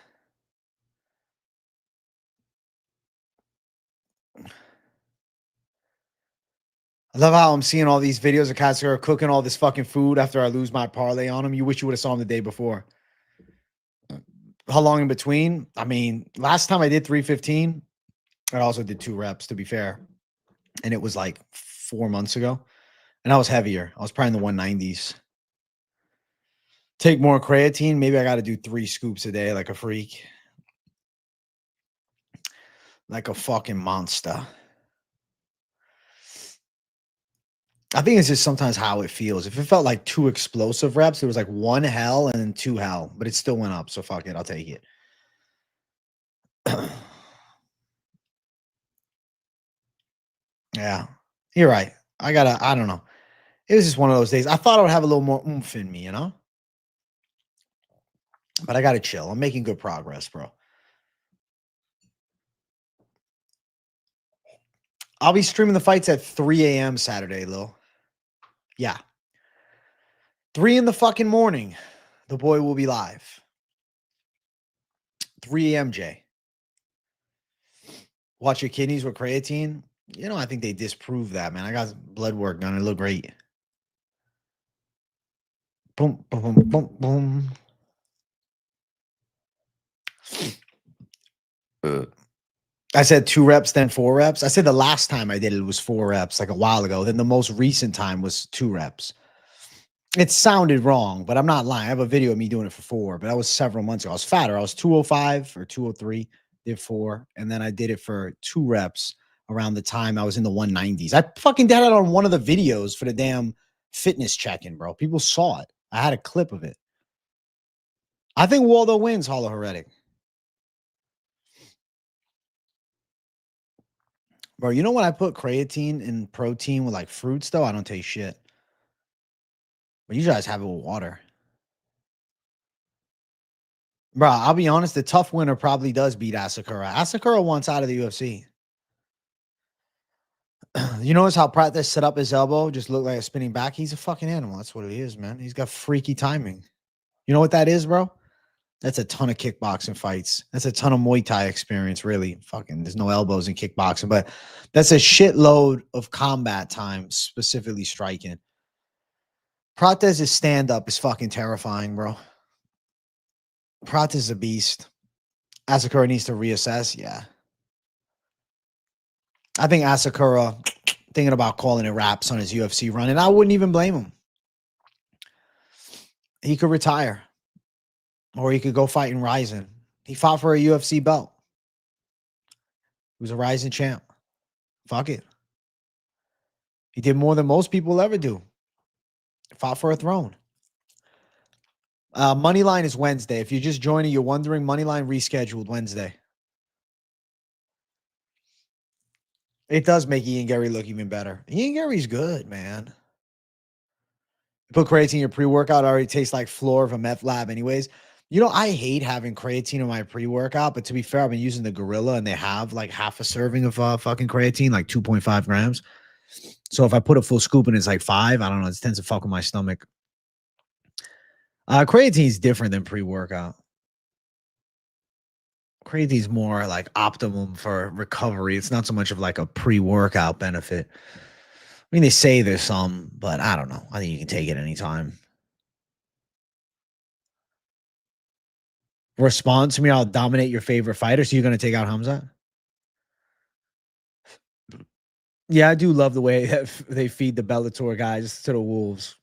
A: I love how I'm seeing all these videos of guys who are cooking all this fucking food after I lose my parlay on them. You wish you would have saw them the day before. How long in between? I mean, last time I did 315, I also did 2 reps, to be fair. And it was like 4 months ago. And I was heavier. I was probably in the 190s. Take more creatine. Maybe I got to do 3 scoops a day like a freak. Like a fucking monster. I think it's just sometimes how it feels. If it felt like 2 explosive reps, it was like 1 hell and then 2 hell, but it still went up. So fuck it. I'll take it. Yeah, you're right. I don't know. It was just one of those days. I thought I would have a little more oomph in me, but I got to chill. I'm making good progress, bro. I'll be streaming the fights at 3 a.m. Saturday, Lil. Yeah. 3 in the fucking morning. The boy will be live. 3 a.m. Jay. Watch your kidneys with creatine. I think they disprove that, man. I got blood work done. It looked great. Boom, boom, boom, boom, boom. I said 2 reps, then 4 reps. I said the last time I did it was 4 reps, like a while ago. Then the most recent time was 2 reps. It sounded wrong, but I'm not lying. I have a video of me doing it for 4, but that was several months ago. I was fatter. I was 205 or 203, did 4, and then I did it for 2 reps around the time I was in the 190s. I fucking did it on one of the videos for the damn fitness check-in, bro. People saw it. I had a clip of it. I think Waldo wins, Hollow Heretic. Bro, you know when I put creatine and protein with like fruits, though? I don't taste shit. But you guys have it with water. Bro, I'll be honest. The tough winner probably does beat Asakura. Asakura wants out of the UFC. You notice how Pratt set up his elbow? Just looked like a spinning back. He's a fucking animal. That's what it is, man. He's got freaky timing. You know what that is, bro? That's a ton of kickboxing fights. That's a ton of Muay Thai experience, really. Fucking, there's no elbows in kickboxing, but that's a shitload of combat time, specifically striking. Prates' stand-up is fucking terrifying, bro. Prates is a beast. Asakura needs to reassess. Yeah. I think Asakura thinking about calling it wraps on his UFC run, and I wouldn't even blame him. He could retire. Or he could go fight in Ryzen. He fought for a UFC belt. He was a Ryzen champ. Fuck it. He did more than most people ever do. Fought for a throne. Moneyline is Wednesday. If you're just joining, you're wondering, Moneyline rescheduled Wednesday. It does make Ian Gary look even better. Ian Gary's good, man. Put creatine in your pre-workout, already tastes like floor of a meth lab anyways. You know, I hate having creatine in my pre-workout, but to be fair, I've been using the Gorilla and they have like half a serving of fucking creatine, like 2.5 grams. So if I put a full scoop in, it's like 5. I don't know. It tends to fuck with my stomach. Creatine is different than pre-workout. Creatine is more like optimum for recovery. It's not so much of like a pre-workout benefit. I mean, they say there's some, but I don't know. I think you can take it anytime. Respond to me, I'll dominate your favorite fighter. So you're going to take out Khamzat? Yeah, I do love the way that they feed the Bellator guys to the wolves.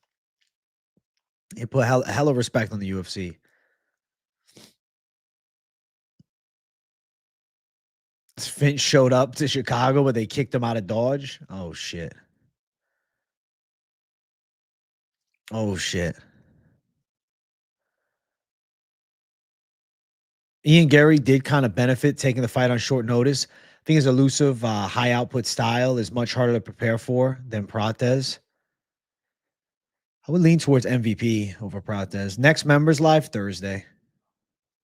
A: They put hella respect on the UFC. Finch showed up to Chicago, but they kicked him out of Dodge. Oh, shit. Oh, shit. Ian Gary did kind of benefit taking the fight on short notice. I think his elusive, high output style is much harder to prepare for than Prates. I would lean towards MVP over Prates. Next members live Thursday.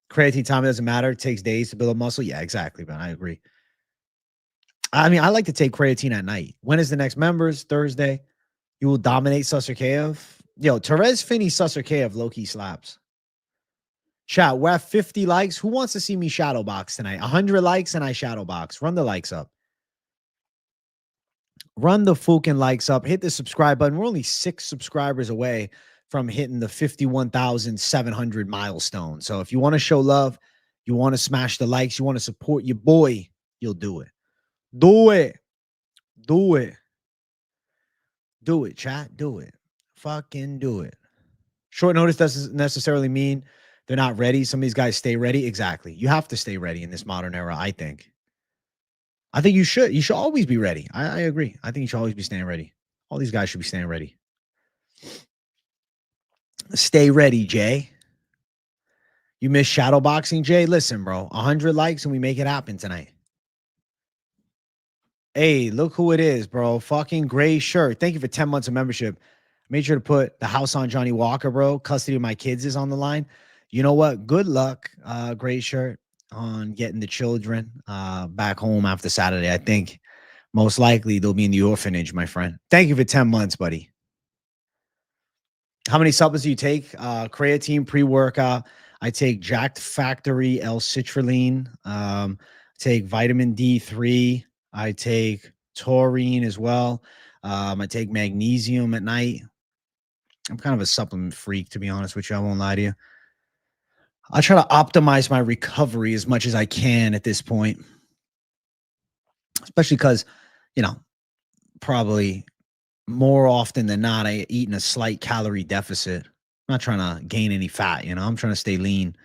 A: Creatine time doesn't matter. It takes days to build up muscle. Yeah, exactly, man. I agree. I mean, I like to take creatine at night. When is the next members? Thursday. You will dominate Sasukev. Yo, Terez Finney Sasukev low-key slaps. Chat, we're at 50 likes. Who wants to see me shadow box tonight? 100 likes and I shadow box. Run the likes up. Run the fucking likes up. Hit the subscribe button. We're only 6 subscribers away from hitting the 51,700 milestone. So if you want to show love, you want to smash the likes, you want to support your boy, you'll do it. Do it. Do it. Do it, chat. Do it. Fucking do it. Short notice doesn't necessarily mean they're not ready. Some of these guys stay ready. Exactly. You have to stay ready in this modern era, I think. I think you should. You should always be ready. I agree. I think you should always be staying ready. All these guys should be staying ready. Stay ready, Jay. You miss shadow boxing, Jay? Listen, bro. 100 likes and we make it happen tonight. Hey, look who it is, bro. Fucking gray shirt. Thank you for 10 months of membership. Made sure to put the house on Johnny Walker, bro. Custody of my kids is on the line. You know what? Good luck, gray shirt, on getting the children back home after Saturday. I think most likely they'll be in the orphanage, my friend. Thank you for 10 months, buddy. How many supplements do you take? Creatine, pre-workout. I take Jacked Factory, L-citrulline. Take vitamin D3. I take taurine as well. I take magnesium at night. I'm kind of a supplement freak, to be honest with you. I won't lie to you. I try to optimize my recovery as much as I can at this point, especially because, you know, probably more often than not, I eat in a slight calorie deficit. I'm not trying to gain any fat, you know, I'm trying to stay lean.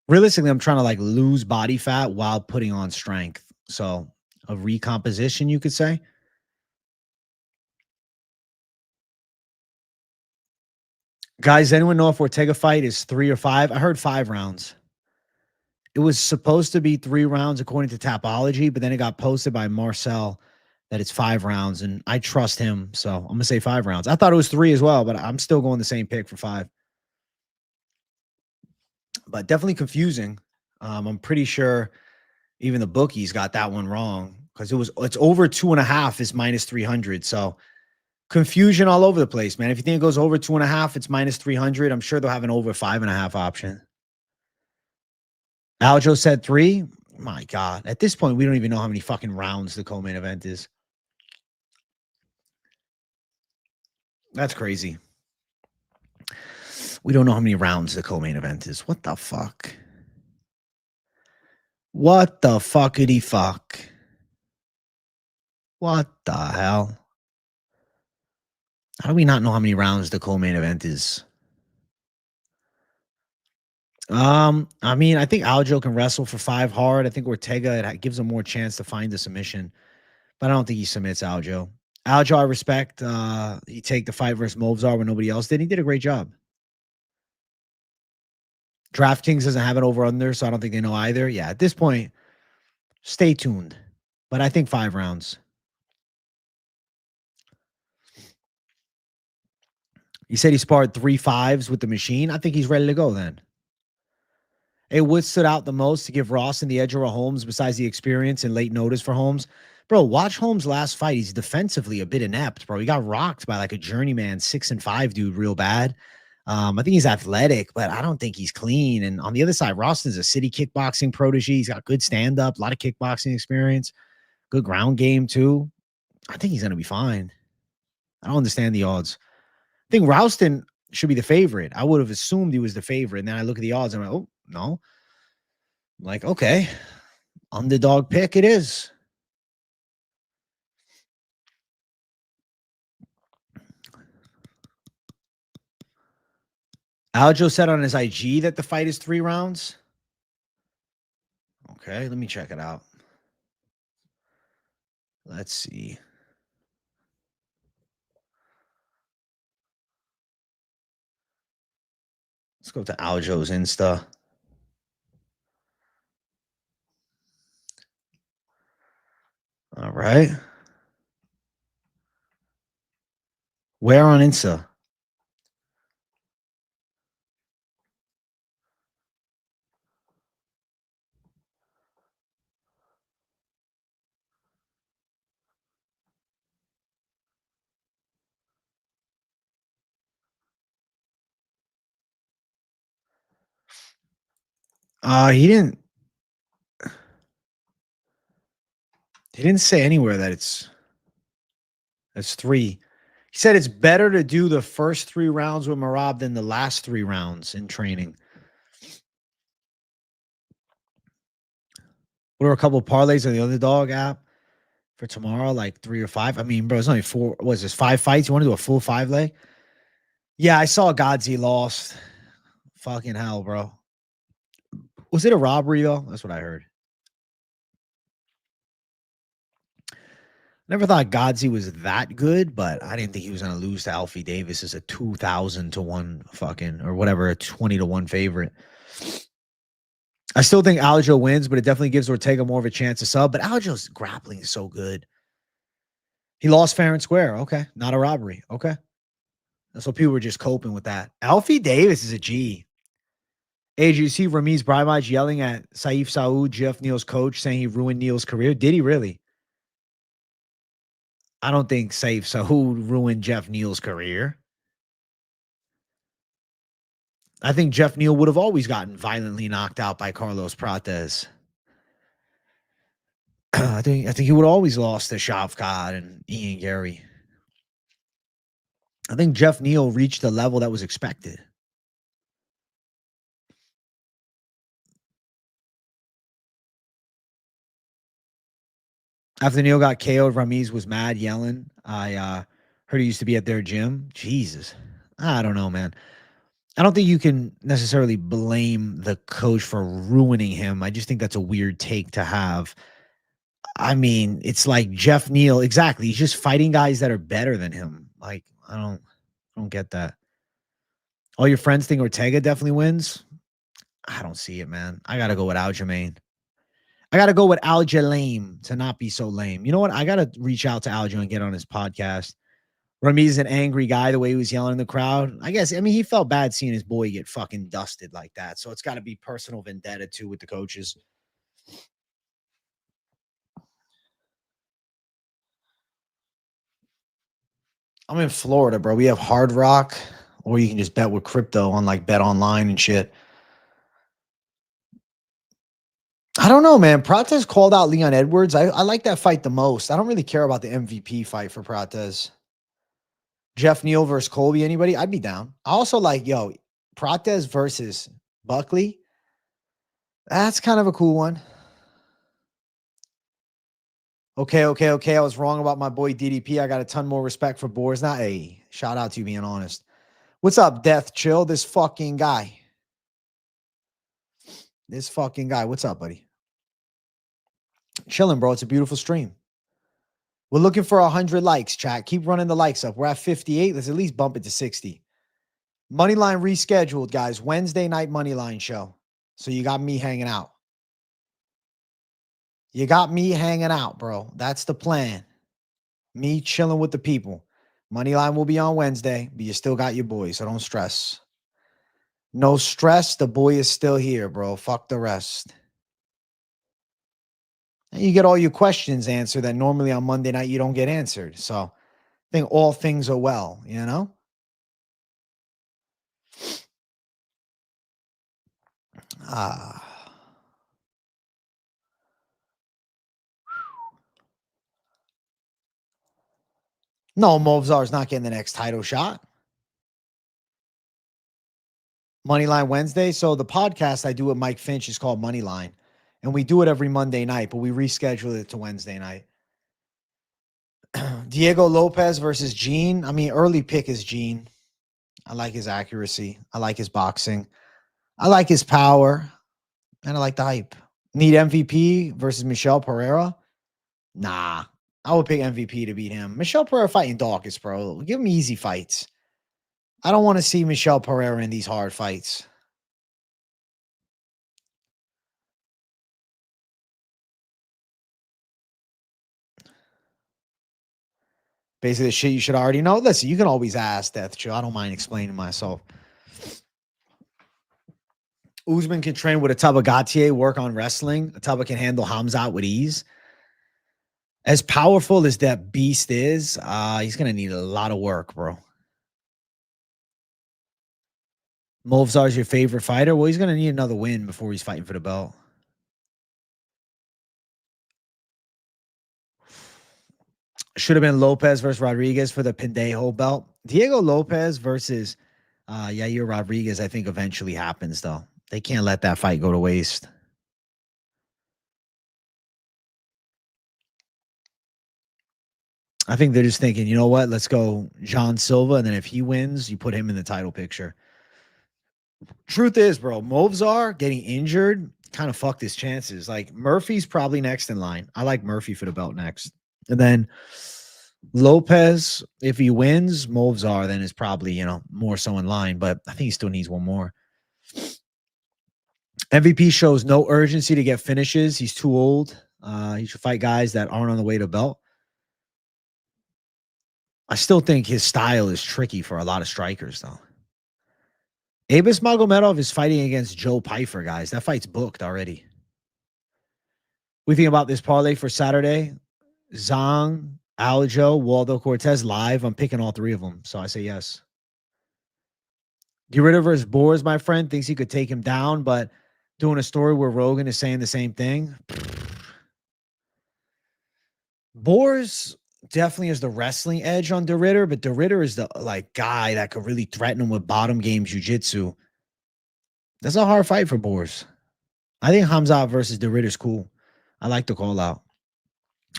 A: Realistically, I'm trying to like lose body fat while putting on strength. So a recomposition, you could say. Guys, anyone know if Ortega fight is 3 or 5? I heard 5 rounds. It was supposed to be 3 rounds according to Tapology, but then it got posted by Marcel that it's 5 rounds, and I trust him, so I'm going to say 5 rounds. I thought it was 3 as well, but I'm still going the same pick for 5. But definitely confusing. I'm pretty sure even the bookies got that one wrong because it's over 2.5 is minus 300, so confusion all over the place, man. If you think it goes over 2.5, it's minus 300. I'm sure they'll have an over 5.5 option. Aljo said 3. My God. At this point, we don't even know how many fucking rounds the co-main event is. That's crazy. We don't know how many rounds the co-main event is. What the fuck? What the fuckity fuck? What the hell? How do we not know how many rounds the co-main event is? I mean, I think Aljo can wrestle for 5 hard. I think Ortega, it gives him more chance to find the submission, but I don't think he submits Aljo. Aljo, I respect. He take the fight versus Movzar when nobody else did. He did a great job. DraftKings doesn't have it over under, so I don't think they know either. Yeah, at this point, stay tuned. But I think 5 rounds. He said he sparred 3 5s with the machine. I think he's ready to go then. Hey, what stood out the most to give Ross and the edge over Holmes besides the experience and late notice for Holmes? Bro, watch Holmes' last fight. He's defensively a bit inept, bro. He got rocked by like a journeyman 6-5 dude real bad. I think he's athletic, but I don't think he's clean. And on the other side, Roston's a city kickboxing protege. He's got good stand-up, a lot of kickboxing experience, good ground game too. I think he's going to be fine. I don't understand the odds. I think Rouston should be the favorite. I would have assumed he was the favorite. And then I look at the odds and I'm like, oh, no. I'm like, okay, underdog pick it is. Aljo said on his IG that the fight is 3 rounds. Okay, let me check it out. Let's see. Let's go to Aljo's Insta. All right. Where on Insta? He didn't say anywhere that it's 3. He said it's better to do the first 3 rounds with Marab than the last 3 rounds in training. What are a couple of parlays on the underdog app for tomorrow? Like 3 or 5? I mean, bro, it's only 4. What is this? 5 fights? You want to do a full 5 leg? Yeah, I saw Godzi lost. Fucking hell, bro. Was it a robbery though? That's what I heard. Never thought Godzi was that good, but I didn't think he was going to lose to Alfie Davis as a 2,000 to 1 fucking or whatever, a 20 to 1 favorite. I still think Aljo wins, but it definitely gives Ortega more of a chance to sub. But Aljo's grappling is so good. He lost fair and square. Okay. Not a robbery. Okay. So people were just coping with that. Alfie Davis is a G. Hey, did you see Ramiz Brahimaj yelling at Saif Saud, Jeff Neal's coach, saying he ruined Neal's career? Did he really? I don't think Saif Saud ruined Jeff Neal's career. I think Jeff Neal would have always gotten violently knocked out by Carlos Prates. I think he would have always lost to Shavkat and Ian Gary. I think Jeff Neal reached the level that was expected. After Neal got KO'd, Ramiz was mad, yelling. I heard he used to be at their gym. Jesus. I don't know, man. I don't think you can necessarily blame the coach for ruining him. I just think that's a weird take to have. I mean, it's like Jeff Neal. Exactly. He's just fighting guys that are better than him. Like, I don't get that. All your friends think Ortega definitely wins. I don't see it, man. I got to go with Aljamain. I got to go with Aljalaim to not be so lame. You know what? I got to reach out to Aljo and get on his podcast. Ramiz is an angry guy, the way he was yelling in the crowd. I guess, I mean, he felt bad seeing his boy get fucking dusted like that. So it's got to be personal vendetta too with the coaches. I'm in Florida, bro. We have Hard Rock, or you can just bet with crypto on like Bet Online and shit. I don't know, man. Prates called out Leon Edwards. I like that fight the most. I don't really care about the MVP fight for Prates. Jeff Neal versus Colby. Anybody? I'd be down. I also like, yo, Prates versus Buckley. That's kind of a cool one. Okay. I was wrong about my boy DDP. I got a ton more respect for Borjas. Not a shout out to you being honest. What's up, Death Chill? This fucking guy. What's up, buddy? Chilling, bro. It's a beautiful stream. We're looking for 100 likes, chat. Keep running the likes up. We're at 58. Let's at least bump it to 60. Moneyline rescheduled, guys. Wednesday night Moneyline show. So you got me hanging out. You got me hanging out, bro. That's the plan. Me chilling with the people. Moneyline will be on Wednesday, but you still got your boy, so don't stress. No stress. The boy is still here, bro. Fuck the rest. And you get all your questions answered that normally on Monday night you don't get answered. So I think all things are well, you know? No, Movzar's not getting the next title shot. Moneyline Wednesday. So the podcast I do with Mike Finch is called Moneyline. And we do it every Monday night, but we reschedule it to Wednesday night. Diego Lopez versus Gene. I mean, early pick is Gene. I like his accuracy. I like his boxing. I like his power. And I like the hype. Need MVP versus Michel Pereira? Nah. I would pick MVP to beat him. Michel Pereira fighting Dawkins, bro. Give him easy fights. I don't want to see Michel Pereira in these hard fights. Basically, the shit you should already know. Listen, you can always ask, Death Chill. I don't mind explaining myself. Usman can train with Ataba Gatier, work on wrestling. Ataba can handle Khamzat with ease. As powerful as that beast is, he's going to need a lot of work, bro. Movzar's your favorite fighter? Well, he's going to need another win before he's fighting for the belt. Should have been Lopez versus Rodriguez for the Pendejo belt. Diego Lopez versus Yair Rodriguez, I think eventually happens, though. They can't let that fight go to waste. I think they're just thinking, you know what? Let's go John Silva, and then if he wins, you put him in the title picture. Truth is, bro, Movzar getting injured kind of fucked his chances. Like, Murphy's probably next in line. I like Murphy for the belt next. And then Lopez, if he wins, Movzar then is probably, you know, more so in line. But I think he still needs one more. MVP shows no urgency to get finishes. He's too old. He should fight guys that aren't on the way to belt. I still think his style is tricky for a lot of strikers, though. Abus Magomedov is fighting against Joe Pyfer, guys. That fight's booked already. We think about this parlay for Saturday. Zhang, Aljo, Waldo Cortez live. I'm picking all three of them, so I say yes. Get versus Borjas, my friend, thinks he could take him down, but doing a story where Rogan is saying the same thing. Borjas definitely has the wrestling edge on DeRitter, but DeRitter is the guy that could really threaten him with bottom game jiu-jitsu. That's a hard fight for Borjas. I think Khamzat versus DeRitter's cool. I like the call out.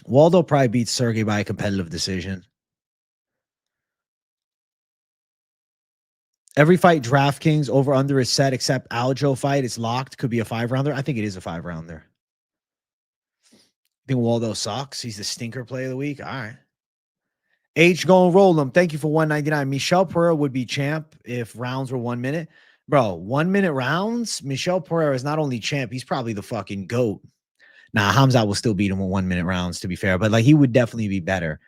A: Waldo probably beats Sergey by a competitive decision. Every fight DraftKings over under is set except Aljo fight. It's locked. Could be a 5-rounder. I think it is a 5-rounder. I think Waldo sucks. He's the stinker play of the week. All right. H going roll him. Thank you for 199. Michel Pereira would be champ if rounds were 1 minute. Bro, 1 minute rounds? Michel Pereira is not only champ, he's probably the fucking GOAT. Nah, Khamzat will still beat him with 1 minute rounds, to be fair, but he would definitely be better.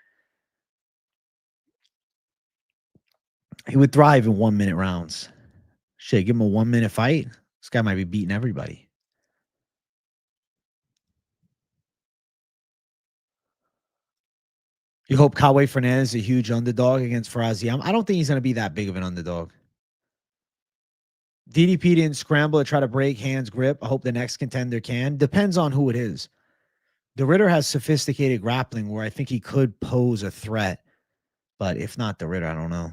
A: He would thrive in 1 minute rounds. Shit, give him a 1 minute fight. This guy might be beating everybody. You hope Kawe Fernandez is a huge underdog against Faraziam. I don't think he's going to be that big of an underdog. DDP didn't scramble to try to break Hand's grip. I hope the next contender can. Depends on who it is. The Ritter has sophisticated grappling where I think he could pose a threat. But if not the Ritter, I don't know.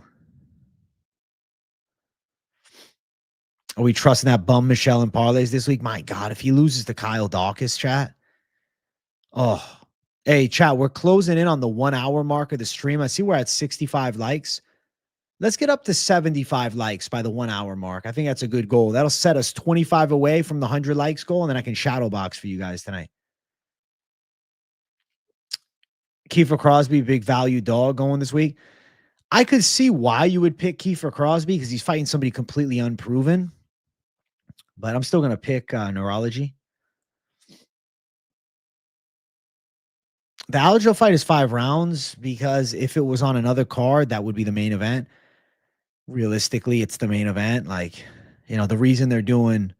A: Are we trusting that bum Michelle in parlays this week? My God, if he loses to Kyle Dawkins, chat. Oh, hey, chat, we're closing in on the 1 hour mark of the stream. I see we're at 65 likes. Let's get up to 75 likes by the 1 hour mark. I think that's a good goal. That'll set us 25 away from the 100 likes goal, and then I can shadow box for you guys tonight. Kiefer Crosby, big value dog going this week. I could see why you would pick Kiefer Crosby because he's fighting somebody completely unproven. But I'm still going to pick Neurology. The Aljo fight is 5 rounds because if it was on another card, that would be the main event. Realistically, it's the main event. Like, you know, the reason they're doing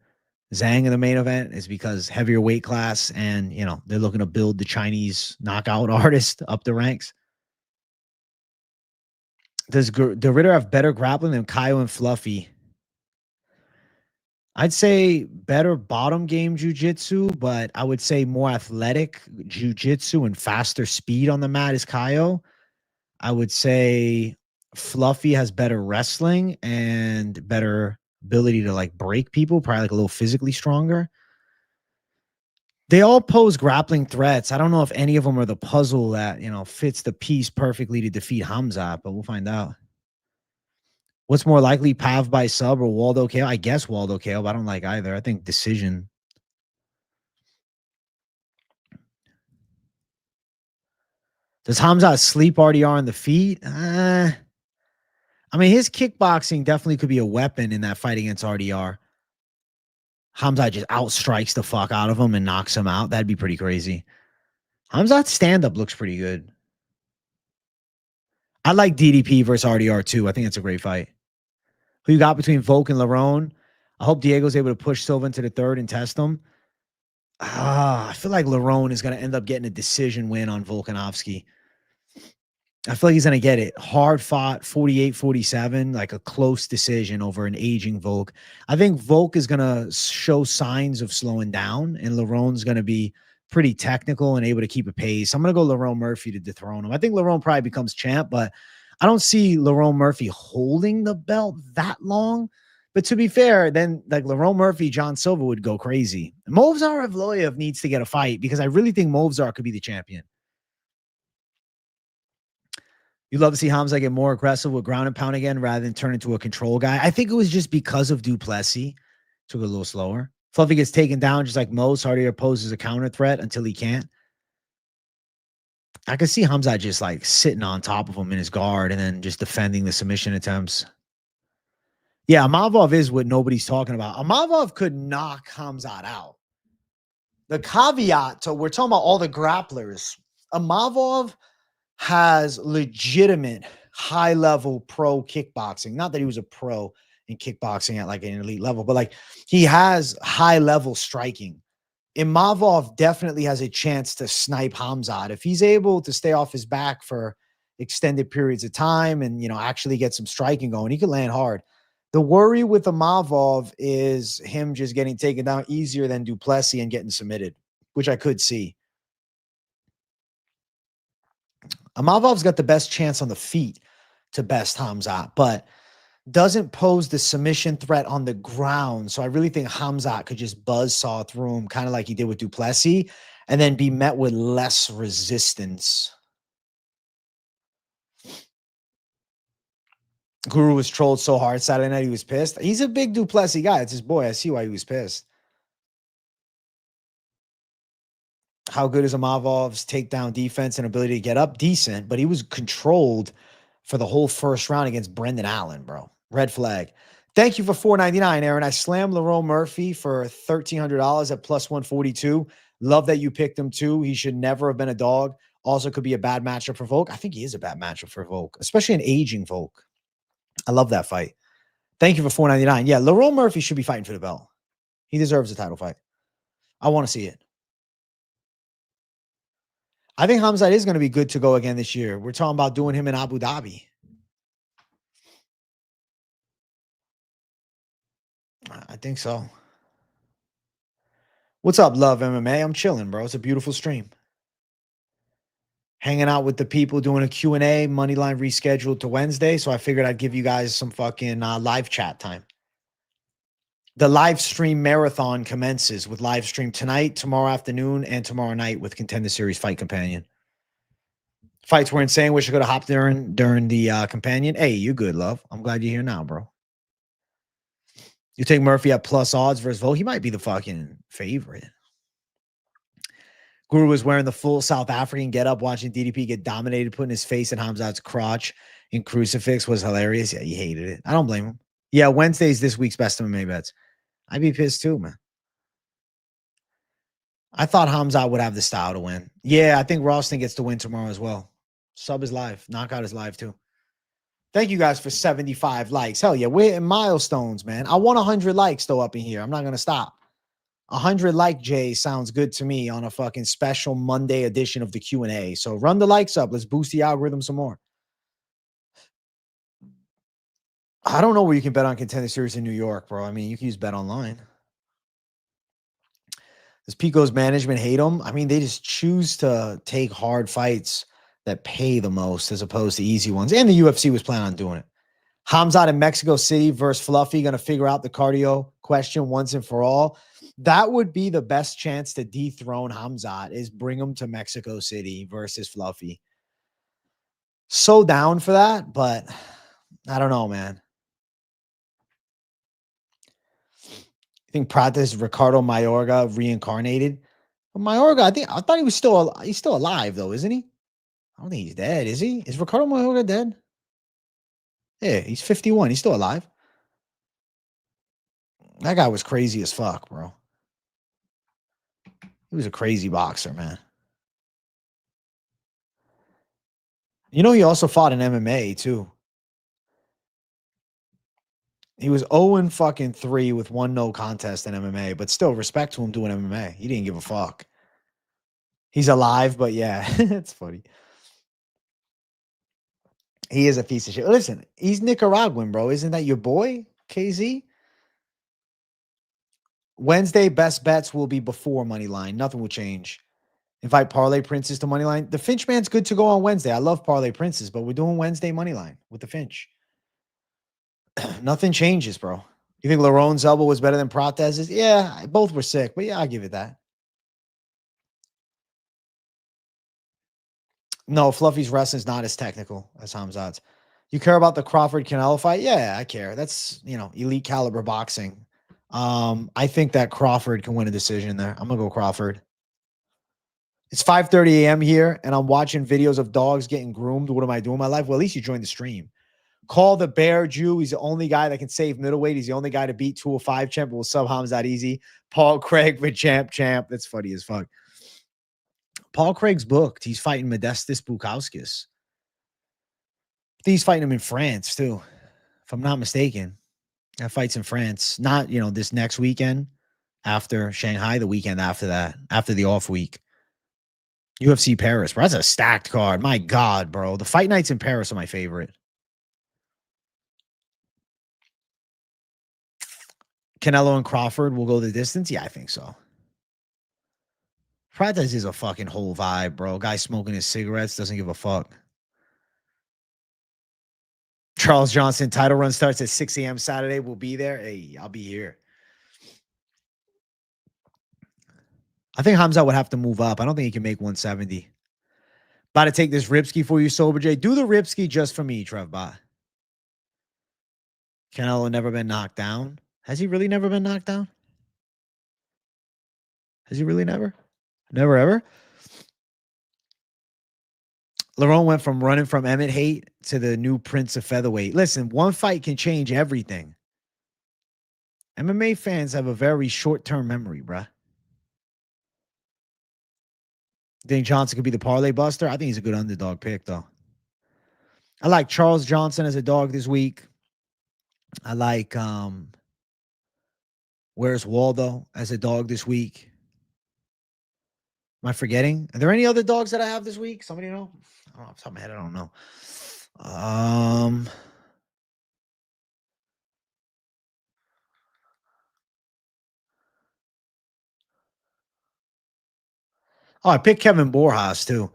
A: Zhang in the main event is because heavier weight class and, you know, they're looking to build the Chinese knockout artist up the ranks. Does the Ritter have better grappling than Kyle and Fluffy? I'd say better bottom game jiu-jitsu, but I would say more athletic jiu-jitsu and faster speed on the mat is Kyle. I would say Fluffy has better wrestling and better ability to like break people, probably like a little physically stronger. They all pose grappling threats. I don't know if any of them are the puzzle that, you know, fits the piece perfectly to defeat Khamzat, but we'll find out. What's more likely, Pav by sub or Waldo KO? I guess Waldo KO, but I don't like either. I think decision. Does Khamzat sleep RDR on the feet? I mean, his kickboxing definitely could be a weapon in that fight against RDR. Khamzat just outstrikes the fuck out of him and knocks him out. That'd be pretty crazy. Khamzat's stand-up looks pretty good. I like DDP versus RDR too. I think it's a great fight. Who you got between Volk and Lerone? I hope Diego's able to push Silva into the third and test him. I feel like Lerone is going to end up getting a decision win on Volkanovski. I feel like he's going to get it. Hard fought, 48-47, like a close decision over an aging Volk. I think Volk is going to show signs of slowing down, and Lerone's going to be pretty technical and able to keep a pace. I'm going to go Lerone Murphy to dethrone him. I think Lerone probably becomes champ, but I don't see Lerone Murphy holding the belt that long. But to be fair, then like Lerone Murphy, John Silva would go crazy. Movsar Evloev needs to get a fight because I really think Movsar could be the champion. You'd love to see Khamzat get more aggressive with ground and pound again rather than turn into a control guy. I think it was just because of Duplessis. Took it a little slower. Fluffy gets taken down just like Mo. Sardier poses a counter threat until he can't. I could see Khamzat just like sitting on top of him in his guard and then just defending the submission attempts. Yeah, Amavov is what nobody's talking about. Amavov could knock Khamzat out. The caveat to we're talking about all the grapplers. Amavov has legitimate high-level pro kickboxing. Not that he was a pro in kickboxing at like an elite level, but like he has high-level striking. Imavov definitely has a chance to snipe Khamzat. If he's able to stay off his back for extended periods of time and, you know, actually get some striking going, he could land hard. The worry with Imavov is him just getting taken down easier than Duplessis and getting submitted, which I could see. Imavov's got the best chance on the feet to best Khamzat, but doesn't pose the submission threat on the ground. So I really think Khamzat could just buzzsaw through him, kind of like he did with Duplessis, and then be met with less resistance. Guru was trolled so hard Saturday night he was pissed. He's a big Duplessis guy. It's his boy. I see why he was pissed. How good is Imavov's takedown defense and ability to get up? Decent, but he was controlled for the whole first round against Brendan Allen, bro. Red flag. Thank you for $4.99, Aaron. I slammed Lerone Murphy for $1,300 at plus 142. Love that you picked him too. He should never have been a dog. Also could be a bad matchup for Volk. I think he is a bad matchup for Volk, especially an aging Volk. I love that fight. Thank you for $4.99. Yeah, Lerone Murphy should be fighting for the belt. He deserves a title fight. I want to see it. I think Khamzat is going to be good to go again this year. We're talking about doing him in Abu Dhabi. I think so. What's up, Love MMA? I'm chilling, bro. It's a beautiful stream. Hanging out with the people, doing a Q&A. Moneyline rescheduled to Wednesday, so I figured I'd give you guys some fucking live chat time. The live stream marathon commences with live stream tonight, tomorrow afternoon, and tomorrow night with Contender Series Fight Companion. Fights were insane. Wish I could have hopped during the companion. Hey, you good, Love? I'm glad you're here now, bro. You take Murphy at plus odds versus Vo. He might be the fucking favorite. Guru was wearing the full South African getup, watching DDP get dominated, putting his face in Khamzat's crotch in crucifix was hilarious. Yeah, he hated it. I don't blame him. Yeah, Wednesday's this week's best MMA bets. I'd be pissed too, man. I thought Khamzat would have the style to win. Yeah, I think Ralston gets to win tomorrow as well. Sub is live. Knockout is live too. Thank you guys for 75 likes. Hell yeah, we're in milestones, man. I want 100 likes though up in here. I'm not going to stop. 100 like Jay sounds good to me on a fucking special Monday edition of the Q&A. So run the likes up. Let's boost the algorithm some more. I don't know where you can bet on Contender Series in New York, bro. I mean, you can use Bet Online. Does Pico's management hate him? I mean, they just choose to take hard fights that pay the most as opposed to easy ones. And the UFC was planning on doing it. Khamzat in Mexico City versus Fluffy, going to figure out the cardio question once and for all. That would be the best chance to dethrone Khamzat, is bring him to Mexico City versus Fluffy. So down for that, but I don't know, man. I think Prates Ricardo Mayorga reincarnated. But Mayorga, I thought he's still alive though, isn't he? I don't think he's dead, is he? Is Ricardo Mayorga dead? Yeah, he's 51. He's still alive. That guy was crazy as fuck, bro. He was a crazy boxer, man. You know, he also fought in MMA too. He was 0-3 with 1 no contest in MMA, but still respect to him doing MMA. He didn't give a fuck. He's alive, but yeah, it's funny. He is a piece of shit. Listen, he's Nicaraguan, bro. Isn't that your boy, KZ? Wednesday, best bets will be before Moneyline. Nothing will change. Invite Parlay Princes to Moneyline. The Finch man's good to go on Wednesday. I love Parlay Princes, but we're doing Wednesday Moneyline with the Finch. Nothing changes, bro. You think Larone's elbow was better than Protez's? Yeah, both were sick, but yeah, I'll give it that. No, Fluffy's wrestling's not as technical as Khamzat's. You care about the Crawford Canelo fight? Yeah, I care. That's, elite caliber boxing. I think that Crawford can win a decision there. I'm gonna go Crawford. It's 5:30 a.m. here, and I'm watching videos of dogs getting groomed. What am I doing in my life? Well, at least you joined the stream. Call the Bear Jew. He's the only guy that can save middleweight. He's the only guy to beat 205 champ. Will sub Hamzat easy. Paul Craig for champ. That's funny as fuck. Paul Craig's booked. He's fighting Modestus Bukauskas. He's fighting him in France too, if I'm not mistaken. That fight's in France. Not, this next weekend after Shanghai, the weekend after that, after the off week. UFC Paris, bro. That's a stacked card. My God, bro. The fight nights in Paris are my favorite. Canelo and Crawford will go the distance? Yeah, I think so. Prates is a fucking whole vibe, bro. Guy smoking his cigarettes, doesn't give a fuck. Charles Johnson title run starts at 6 a.m. Saturday. We'll be there. Hey, I'll be here. I think Khamzat would have to move up. I don't think he can make 170. About to take this Ripski for you, Sober J. Do the Ripski just for me, Trev Bot. Canelo never been knocked down. Has he really never been knocked down? Has he really never? Never ever? Lerone went from running from Emmett hate to the new Prince of Featherweight. Listen, one fight can change everything. MMA fans have a very short-term memory, bruh. Think Johnson could be the parlay buster? I think he's a good underdog pick, though. I like Charles Johnson as a dog this week. I like Where's Waldo as a dog this week. Am I forgetting? Are there any other dogs that I have this week? Somebody know? I don't know. Off the top of my head, I don't know. Oh, I picked Kevin Borjas too.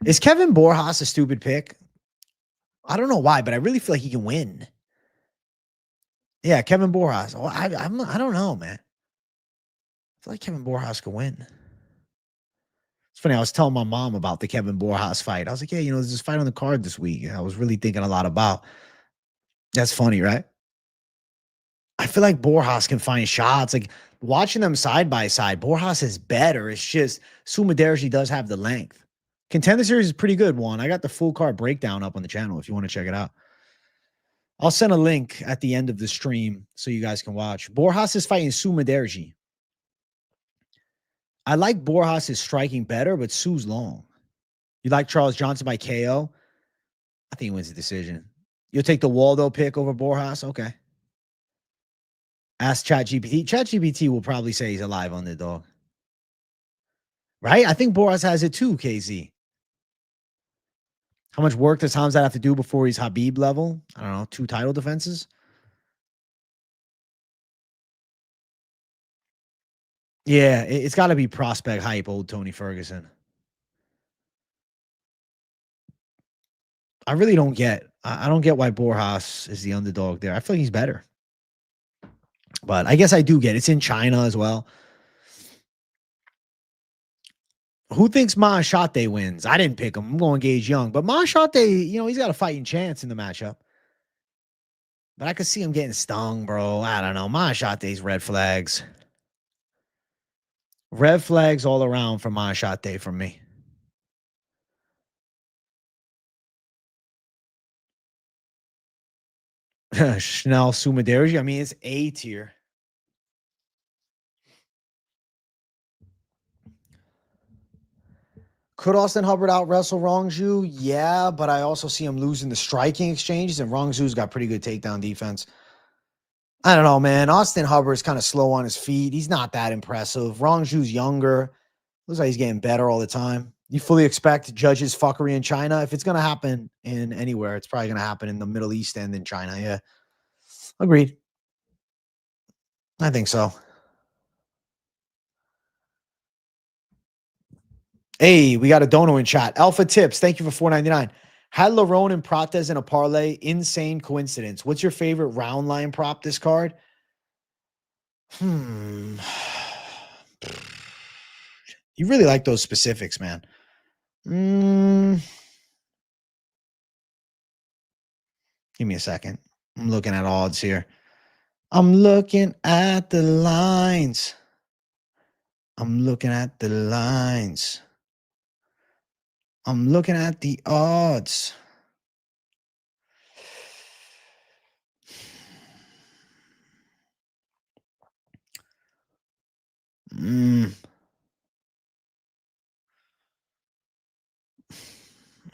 A: Is Kevin Borjas a stupid pick? I don't know why, but I really feel like he can win. Yeah, Kevin Borjas. Oh, I don't know, man. I feel like Kevin Borjas could win. It's funny. I was telling my mom about the Kevin Borjas fight. I was like, yeah, there's this fight on the card this week. I was really thinking a lot about. That's funny, right? I feel like Borjas can find shots. Like watching them side by side, Borjas is better. It's just Sumudaerji does have the length. Contender series is pretty good one. I got the full card breakdown up on the channel if you want to check it out. I'll send a link at the end of the stream so you guys can watch. Borjas is fighting Sumudaerji. I like Borjas' striking better, but Sue's long. You like Charles Johnson by KO? I think he wins the decision. You'll take the Waldo pick over Borjas? Okay. Ask ChatGPT. ChatGPT will probably say he's a live underdog. Right? I think Borjas has it too, KZ. How much work does Khamzat have to do before he's Habib level? I don't know, 2 title defenses? Yeah, it's got to be prospect hype, old Tony Ferguson. I really don't get. I don't get why Borjas is the underdog there. I feel like he's better. But I guess I do get it. It's in China as well. Who thinks Mahashate wins? I didn't pick him. I'm going Gage Young. But Mahashate, he's got a fighting chance in the matchup. But I could see him getting stung, bro. I don't know. Mahashate's red flags. Red flags all around for Mahashate from me. Schnell Sumudaerji. I mean, it's A tier. Could Austin Hubbard out wrestle Rongzhu? Yeah, but I also see him losing the striking exchanges, and Rongzhu's got pretty good takedown defense. I don't know, man. Austin Hubbard's kind of slow on his feet. He's not that impressive. Rongzhu's younger. Looks like he's getting better all the time. You fully expect judges fuckery in China? If it's going to happen in anywhere, it's probably going to happen in the Middle East and in China. Yeah. Agreed. I think so. Hey, we got a dono in chat. Alpha Tips, thank you for $4.99. Had Lerone and Prates in a parlay. Insane coincidence. What's your favorite round line prop this card? You really like those specifics, man. Give me a second. I'm looking at odds here. I'm looking at the lines. I'm looking at the lines. I'm looking at the odds.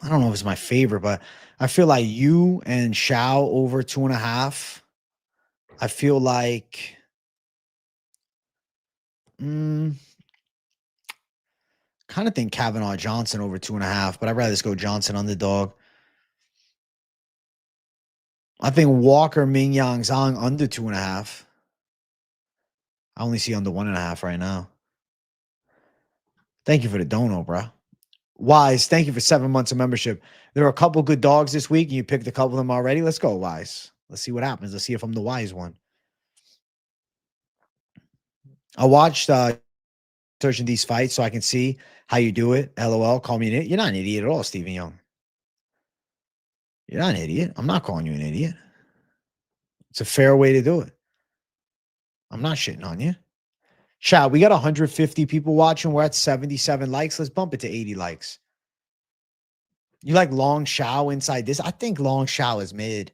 A: I don't know if it's my favorite, but I feel like you and Shao over 2.5. I feel like kind of think Kavanaugh Johnson over 2.5, but I'd rather just go Johnson underdog. I think Walker Mingyang Zhang under 2.5. I only see under 1.5 right now. Thank you for the dono, bro. Wise, thank you for 7 months of membership. There are a couple good dogs this week, and you picked a couple of them already. Let's go, Wise. Let's see what happens. Let's see if I'm the wise one. I watched searching these fights so I can see how you do it. LOL. Call me an idiot. You're not an idiot at all, Stephen Young. You're not an idiot. I'm not calling you an idiot. It's a fair way to do it. I'm not shitting on you. Chat, we got 150 people watching. We're at 77 likes. Let's bump it to 80 likes. You like Long Shao inside this? I think Long Shao is mid.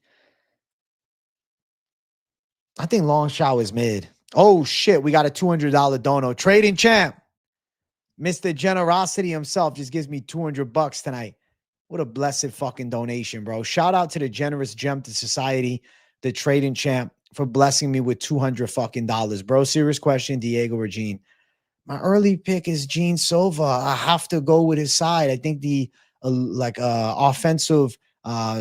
A: I think Long Shao is mid. Oh, shit. We got a $200 dono. Trading champ. Mr. Generosity himself just gives me $200 tonight. What a blessed fucking donation, bro. Shout out to the generous gem to society, the trading champ, for blessing me with $200 fucking dollars. Bro, serious question, Diego or Gene? My early pick is Gene Silva. I have to go with his side. I think the offensive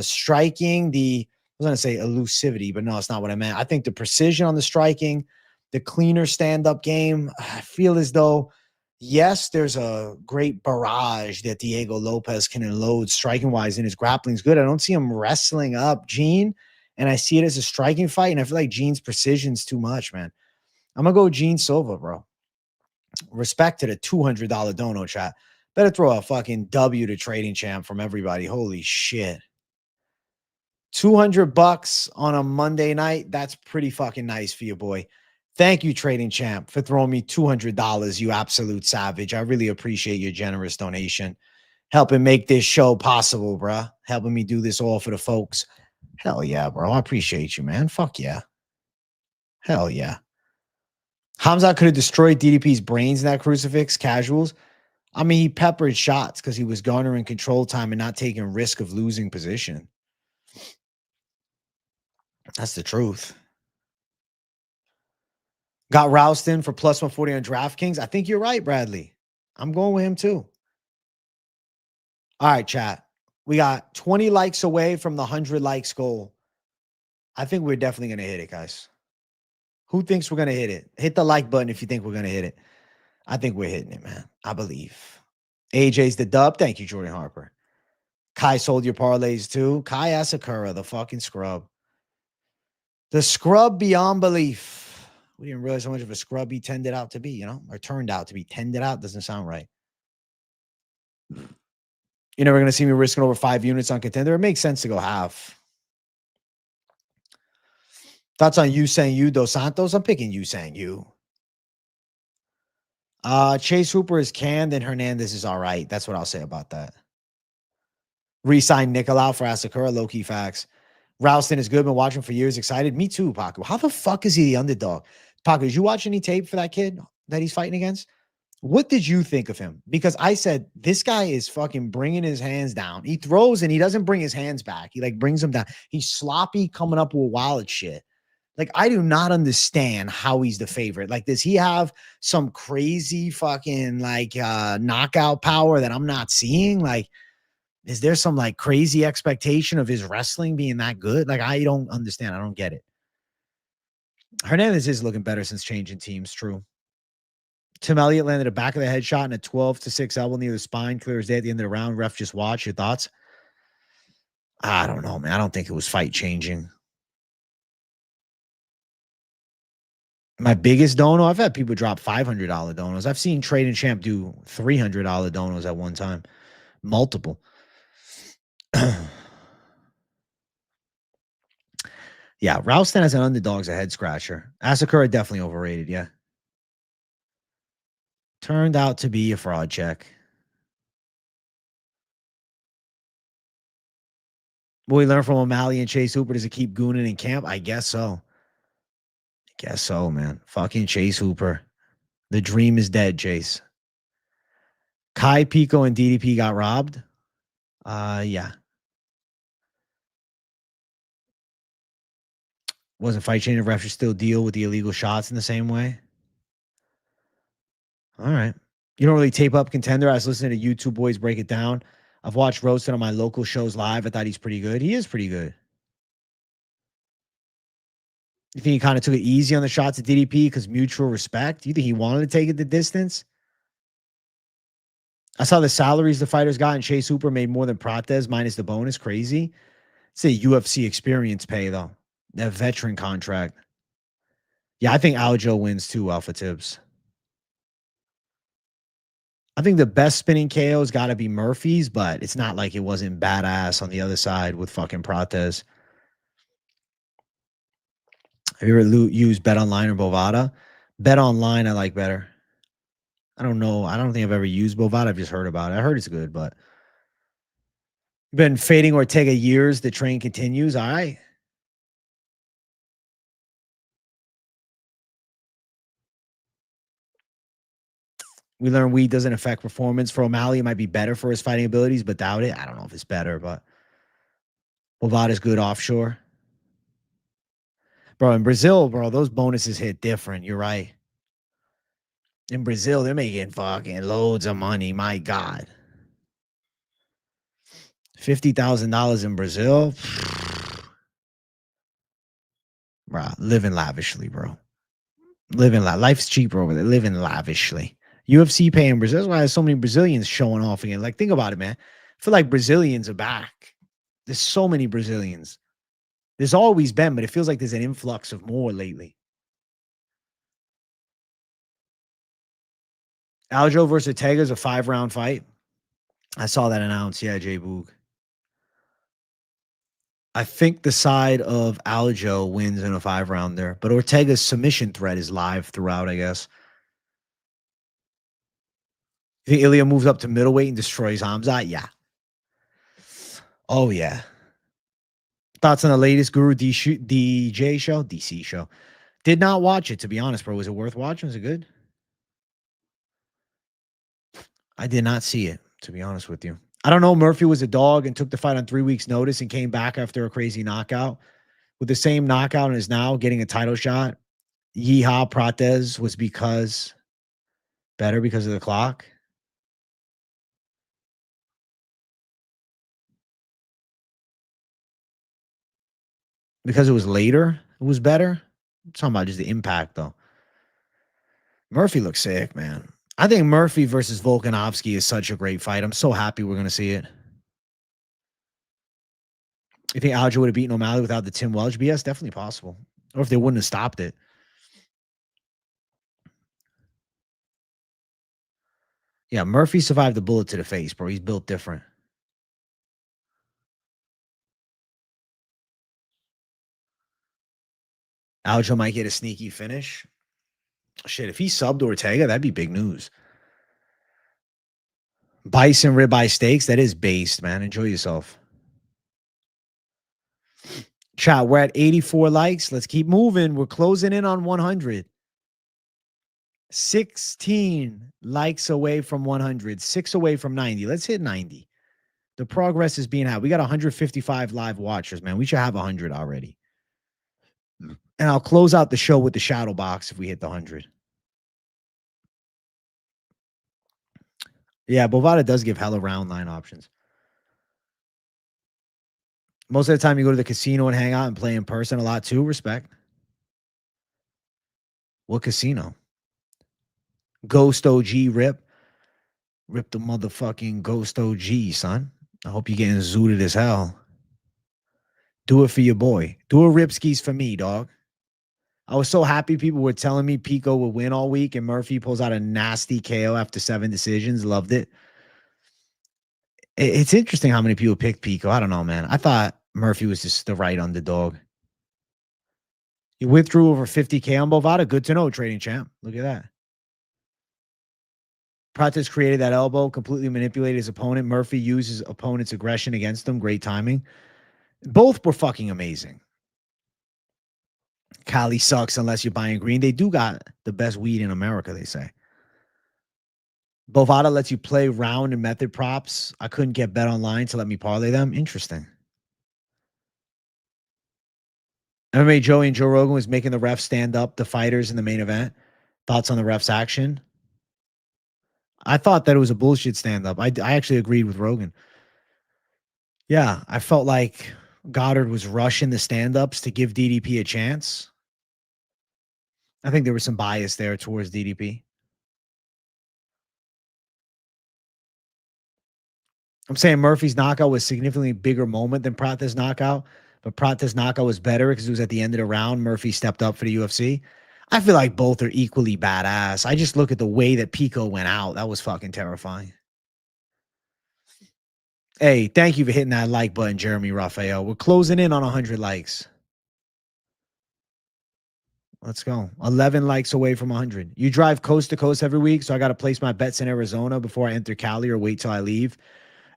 A: striking, I was going to say elusivity, but no, it's not what I meant. I think the precision on the striking, the cleaner stand-up game, I feel as though Yes, there's a great barrage that Diego Lopez can unload striking wise, and his grappling's good. I don't see him wrestling up Gene, and I see it as a striking fight. And I feel like Gene's precision's too much, man. I'm gonna go Gene Silva, bro. Respect to the $200 dono chat. Better throw a fucking W to Trading Champ from everybody. Holy shit. $200 on a Monday night. That's pretty fucking nice for you, boy. Thank you, Trading Champ, for throwing me $200, you absolute savage. I really appreciate your generous donation. Helping make this show possible, bruh. Helping me do this all for the folks. Hell yeah, bro. I appreciate you, man. Fuck yeah. Hell yeah. Khamzat could have destroyed DDP's brains in that crucifix, casuals. I mean, he peppered shots because he was garnering control time and not taking risk of losing position. That's the truth. Got Roused in for plus 140 on DraftKings. I think you're right, Bradley. I'm going with him too. All right, chat. We got 20 likes away from the 100 likes goal. I think we're definitely going to hit it, guys. Who thinks we're going to hit it? Hit the like button if you think we're going to hit it. I think we're hitting it, man. I believe. AJ's the dub. Thank you, Jordan Harper. Kai sold your parlays too. Kai Asakura, the fucking scrub. The scrub beyond belief. We didn't realize how much of a scrub he tended out to be, you know, or turned out to be. Tended out doesn't sound right. You're never going to see me risking over 5 units on Contender. It makes sense to go half. Thoughts on you saying you, Dos Santos? I'm picking you saying you. Chase Hooper is canned and Hernandez is all right. That's what I'll say about that. Re-signed Nicolau for Asakura, low-key facts. Ralston is good. Been watching for years. Excited. Me too, Paco. How the fuck is he the underdog? Paco, did you watch any tape for that kid that he's fighting against? What did you think of him? Because I said, this guy is fucking bringing his hands down. He throws and he doesn't bring his hands back. He like brings them down. He's sloppy coming up with wild shit. Like, I do not understand how he's the favorite. Like, does he have some crazy fucking like knockout power that I'm not seeing? Like, is there some like crazy expectation of his wrestling being that good? Like, I don't understand. I don't get it. Hernandez is looking better since changing teams. True. Tim Elliott landed a back of the head shot and a 12-6 elbow near the spine. Clear as day at the end of the round. Ref just watch. Your thoughts? I don't know, man. I don't think it was fight changing. My biggest dono, I've had people drop $500 donos. I've seen Trading Champ do $300 donos at one time. Multiple. Yeah, Ralston as an underdog's a head scratcher. Asakura definitely overrated, yeah. Turned out to be a fraud check. Will we learn from O'Malley and Chase Hooper? Does it keep gooning in camp? I guess so. Guess so, man. Fucking Chase Hooper. The dream is dead, Chase. Kai, Pico, and DDP got robbed. Yeah. Wasn't fight chain if refs should still deal with the illegal shots in the same way. All right. You don't really tape up Contender. I was listening to YouTube boys break it down. I've watched Roasted on my local shows live. I thought he's pretty good. He is pretty good. You think he kind of took it easy on the shots at DDP because mutual respect? You think he wanted to take it the distance? I saw the salaries the fighters got, and Chase Hooper made more than Prates minus the bonus. Crazy. It's a UFC experience pay, though. That veteran contract. Yeah, I think Aljo wins too, Alpha Tibbs. I think the best spinning KO's got to be Murphy's, but it's not like it wasn't badass on the other side with fucking Prates. Have you ever used Bet Online or Bovada? Bet Online I like better. I don't know. I don't think I've ever used Bovada. I've just heard about it. I heard it's good, but been fading Ortega years. The train continues. All right. We learned weed doesn't affect performance. For O'Malley, it might be better for his fighting abilities, but doubt it. I don't know if it's better, but Bovada's good offshore. Bro, in Brazil, bro, those bonuses hit different. You're right. In Brazil, they're making fucking loads of money. My God. $50,000 in Brazil. Bro, living lavishly, bro. Life's cheaper over there. Living lavishly. UFC paying Brazil. That's why there's so many Brazilians showing off again. Like, think about it, man. I feel like Brazilians are back. There's so many Brazilians. There's always been, but it feels like there's an influx of more lately. Aljo versus Ortega is a 5-round fight. I saw that announced. Yeah, Jay Boog. I think the side of Aljo wins in a 5-rounder, but Ortega's submission threat is live throughout, I guess. You think Ilya moves up to middleweight and destroys Khamzat? Yeah. Oh, yeah. Thoughts on the latest Guru DJ show? DC show. Did not watch it, to be honest, bro. Was it worth watching? Was it good? I did not see it, to be honest with you. I don't know. Murphy was a dog and took the fight on 3 weeks' notice and came back after a crazy knockout. With the same knockout and is now getting a title shot. Yeehaw Prates was better because of the clock. Because it was later, it was better. I'm talking about just the impact, though. Murphy looks sick, man. I think Murphy versus Volkanovski is such a great fight. I'm so happy we're going to see it. You think Aljo would have beaten O'Malley without the Tim Welch BS? Definitely possible. Or if they wouldn't have stopped it. Yeah, Murphy survived the bullet to the face, bro. He's built different. Aljo might get a sneaky finish. Shit, if he subbed Ortega, that'd be big news. Bison ribeye steaks, that is based, man. Enjoy yourself. Chat, we're at 84 likes. Let's keep moving. We're closing in on 100. 16 likes away from 100. 6 away from 90. Let's hit 90. The progress is being had. We got 155 live watchers, man. We should have 100 already. And I'll close out the show with the shadow box if we hit the 100. Yeah, Bovada does give hella round line options. Most of the time you go to the casino and hang out and play in person a lot too. Respect. What casino? Ghost OG rip. Rip the motherfucking Ghost OG, son. I hope you're getting zooted as hell. Do it for your boy. Do a ripskis for me, dog. I was so happy people were telling me Pico would win all week, and Murphy pulls out a nasty KO after 7 decisions. Loved it. It's interesting how many people picked Pico. I don't know, man. I thought Murphy was just the right underdog. He withdrew over 50K on Bovada. Good to know, trading champ. Look at that. Prates created that elbow, completely manipulated his opponent. Murphy used his opponent's aggression against him. Great timing. Both were fucking amazing. Cali sucks unless you're buying green. They do got the best weed in America, they say. Bovada lets you play round and method props. I couldn't get bet online to let me parlay them. Interesting. MMA Joey and Joe Rogan was making the refs stand up the fighters in the main event. Thoughts on the refs' action? I thought that it was a bullshit stand-up. I actually agreed with Rogan. Yeah, I felt like Goddard was rushing the stand-ups to give DDP a chance. I think there was some bias there towards DDP. I'm saying Murphy's knockout was a significantly bigger moment than Prates' knockout, but Prates' knockout was better because it was at the end of the round. Murphy stepped up for the UFC. I feel like both are equally badass. I just look at the way that Pico went out. That was fucking terrifying. Hey, thank you for hitting that like button, Jeremy Raphael. We're closing in on 100 likes. Let's go. 11 likes away from 100. You drive coast to coast every week, so I got to place my bets in Arizona before I enter Cali or wait till I leave.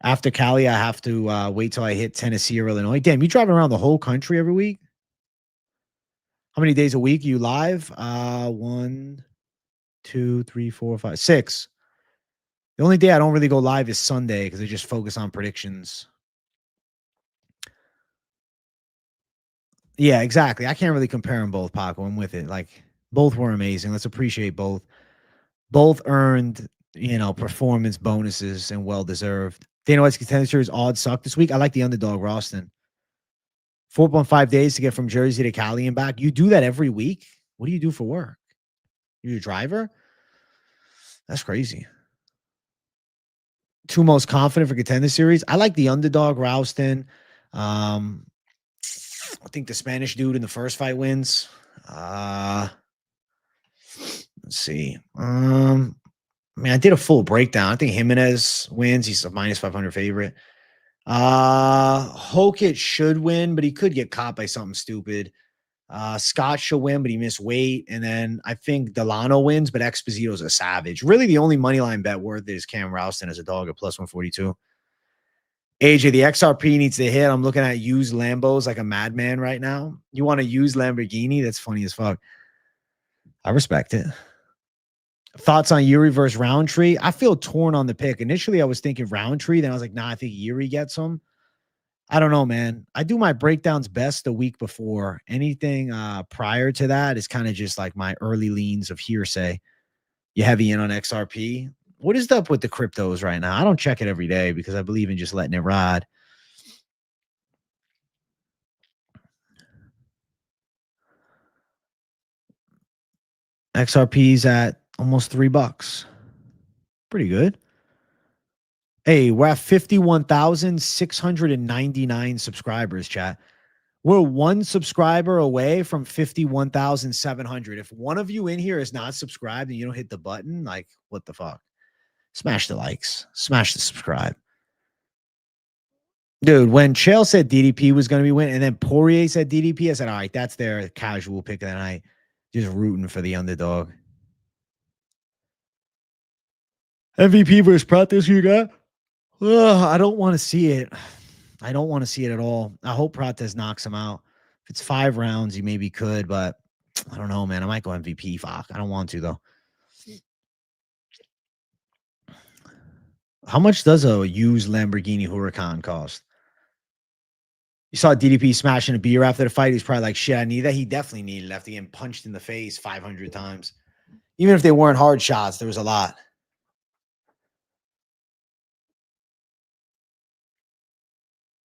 A: After Cali, I have to wait till I hit Tennessee or Illinois. Damn, you driving around the whole country every week? How many days a week are you live? 1, 2, 3, 4, 5, 6. The only day I don't really go live is Sunday because I just focus on predictions. Yeah, exactly. I can't really compare them both, Paco. I'm with it. Like, both were amazing. Let's appreciate both. Both earned, performance bonuses and well-deserved. Dana White's Contender Series odds suck this week. I like the underdog, Ralston. 4.5 days to get from Jersey to Cali and back. You do that every week? What do you do for work? You're a driver? That's crazy. Two most confident for Contender Series. I like the underdog Rouston. I think the Spanish dude in the first fight wins. Let's see. I mean, I did a full breakdown. I think Jimenez wins. He's a minus 500 favorite. Hokit should win, but he could get caught by something stupid. Scott should win, but he missed weight. And then I think Delano wins, but Exposito's a savage. Really, the only money line bet worth it is Cam Rouston as a dog at plus 142. AJ, the XRP needs to hit. I'm looking at used Lambos like a madman right now. You want to use Lamborghini? That's funny as fuck. I respect it. Thoughts on Yuri versus Roundtree? I feel torn on the pick. Initially, I was thinking Roundtree. Then I was like, nah, I think Yuri gets him. I don't know, man. I do my breakdowns best the week before. Anything prior to that is kind of just like my early leans of hearsay. You heavy in on XRP. What is up with the cryptos right now? I don't check it every day because I believe in just letting it ride. XRP's at almost $3. Pretty good. Hey, we're at 51,699 subscribers, chat. We're one subscriber away from 51,700. If one of you in here is not subscribed and you don't hit the button, like, what the fuck? Smash the likes. Smash the subscribe. Dude, when Chael said DDP was going to be winning, and then Poirier said DDP, I said, all right, that's their casual pick of the night. Just rooting for the underdog. MVP versus Pratis, you got? I don't want to see it. I don't want to see it at all. I hope Prates knocks him out. If it's 5 rounds, he maybe could, but I don't know, man. I might go MVP. Fuck. I don't want to, though. How much does a used Lamborghini Huracan cost? You saw DDP smashing a beer after the fight. He's probably like, shit, I need that. He definitely needed it after getting punched in the face 500 times. Even if they weren't hard shots, there was a lot.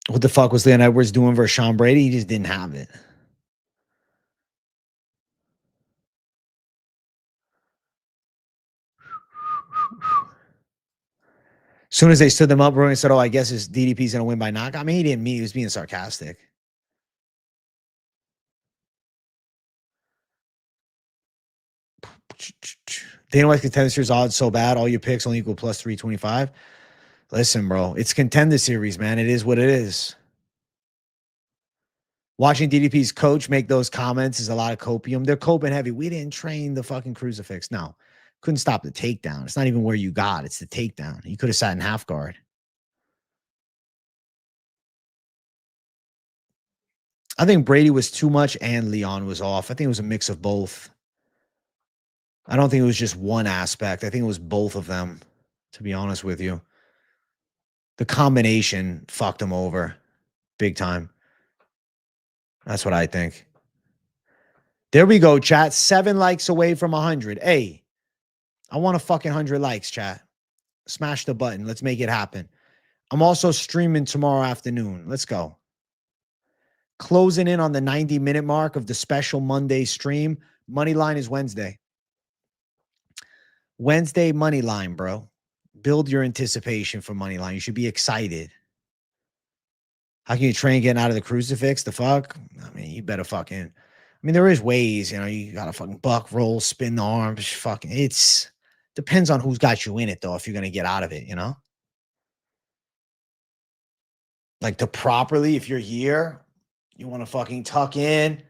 A: What the fuck was Leon Edwards doing versus Sean Brady? He just didn't have it. As soon as they stood them up, Rowan said, oh, I guess his DDP's going to win by knockout. I mean, he didn't mean he was being sarcastic. Dana White's Contender Series odds so bad. All your picks only equal plus 325. Listen, bro, it's Contender Series, man. It is what it is. Watching DDP's coach make those comments is a lot of copium. They're coping heavy. We didn't train the fucking crucifix. No, couldn't stop the takedown. It's not even where you got. It's the takedown. You could have sat in half guard. I think Brady was too much and Leon was off. I think it was a mix of both. I don't think it was just one aspect. I think it was both of them, to be honest with you. The combination fucked him over big time. That's what I think. There we go, chat. 7 likes away from 100. Hey, I want a fucking 100 likes, chat. Smash the button. Let's make it happen. I'm also streaming tomorrow afternoon. Let's go. Closing in on the 90-minute mark of the special Monday stream. Moneyline is Wednesday. Wednesday Moneyline, bro. Build your anticipation for Moneyline. You should be excited. How can you train getting out of the crucifix? The fuck? I mean, you better fucking... I mean, there is ways, you know, you got to fucking buck, roll, spin the arms. Fucking... It's... Depends on who's got you in it, though, if you're going to get out of it, you know? Like, to properly, if you're here, you want to fucking tuck in,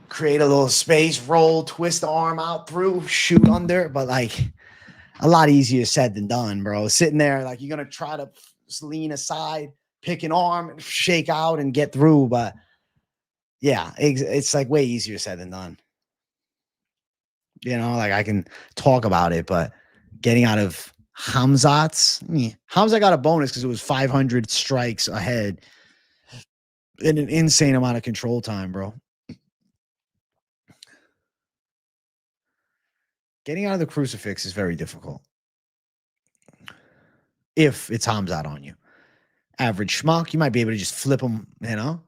A: create a little space, roll, twist the arm out through, shoot under. But, like, a lot easier said than done, bro. Sitting there, like, you're going to try to lean aside, pick an arm, shake out, and get through. But, yeah, it's like way easier said than done. You know, like, I can talk about it, but getting out of Khamzat's, Khamzat got a bonus because it was 500 strikes ahead in an insane amount of control time, bro. Getting out of the crucifix is very difficult if it's Khamzat on you. Average schmuck, you might be able to just flip them, you know?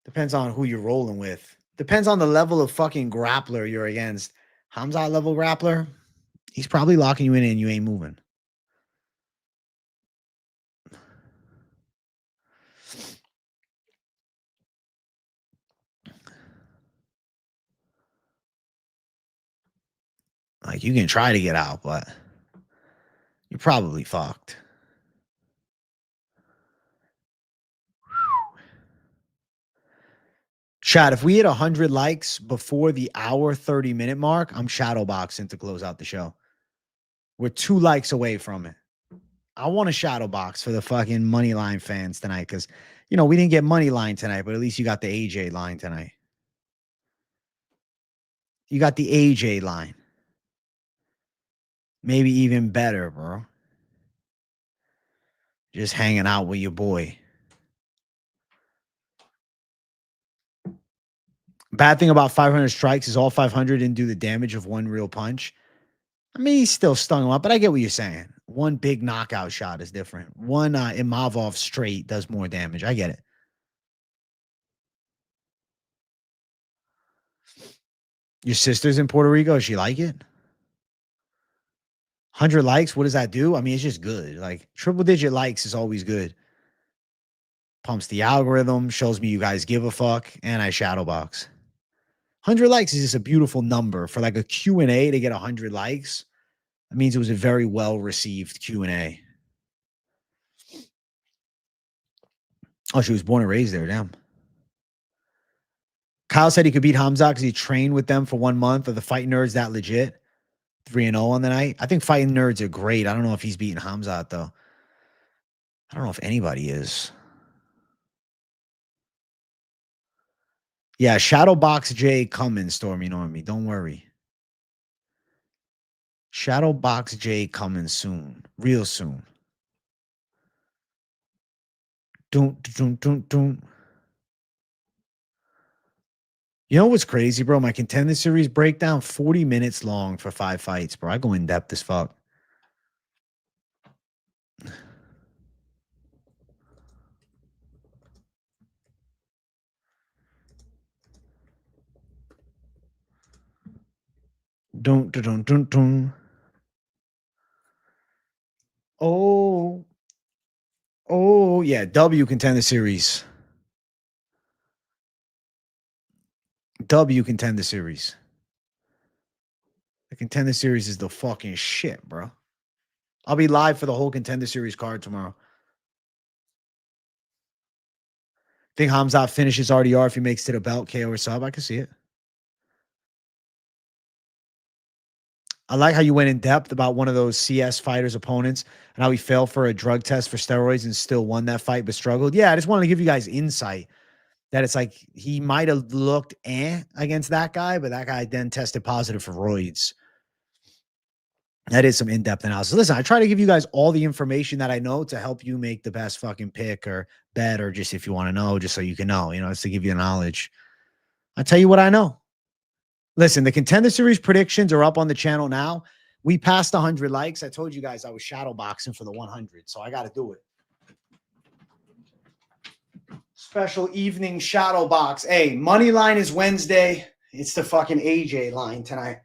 A: Depends on who you're rolling with. Depends on the level of fucking grappler you're against. Khamzat level grappler, He's probably locking you in and you ain't moving. Like, you can try to get out, but you're probably fucked. Chat, if we hit 100 likes before the hour 30-minute mark, I'm shadowboxing to close out the show. We're 2 likes away from it. I want a shadowbox for the fucking Moneyline fans tonight because, you know, we didn't get Moneyline tonight, but at least you got the AJ line tonight. You got the AJ line. Maybe even better, bro. Just hanging out with your boy. Bad thing about 500 strikes is all 500 didn't do the damage of one real punch. I mean, he still stung him up, but I get what you're saying. One big knockout shot is different. One Imavov straight does more damage. I get it. Your sister's in Puerto Rico. Does she like it? 100 likes. What does that do? I mean, it's just good. Like, triple digit likes is always good. Pumps the algorithm, shows me you guys give a fuck, and I shadowbox. 100 likes is just a beautiful number for like a Q&A to get 100 likes. That means it was a very well-received Q&A. Oh, she was born and raised there. Damn. Kyle said he could beat Khamzat because he trained with them for 1 month. Are the Fight Nerds that legit? 3-0 on the night. I think Fighting Nerds are great. I don't know if he's beating Khamzat, though. I don't know if anybody is. Yeah, Shadowbox J coming, Stormy Normie. Don't worry. Shadowbox J coming soon. Real soon. Don't. You know what's crazy, bro? My Contender Series breakdown, 40 minutes long for 5 fights, bro. I go in depth as fuck. Don't. Oh, yeah. W Contender Series. W Contender Series. The Contender Series is the fucking shit, bro. I'll be live for the whole Contender Series card tomorrow. Think Khamzat finishes RDR if he makes to the belt, KO or sub. I can see it. I like how you went in depth about one of those CS fighters' opponents and how he failed for a drug test for steroids and still won that fight but struggled. Yeah, I just wanted to give you guys insight that it's like he might have looked against that guy, but that guy then tested positive for roids. That is some in-depth analysis. Listen, I try to give you guys all the information that I know to help you make the best fucking pick or bet, or just if you want to know, just so you can know, it's to give you the knowledge. I tell you what I know. Listen, the Contender Series predictions are up on the channel now. We passed 100 likes. I told you guys I was shadowboxing for the 100, so I got to do it. Special evening shadow box. Hey, Moneyline is Wednesday. It's the fucking AJ line tonight.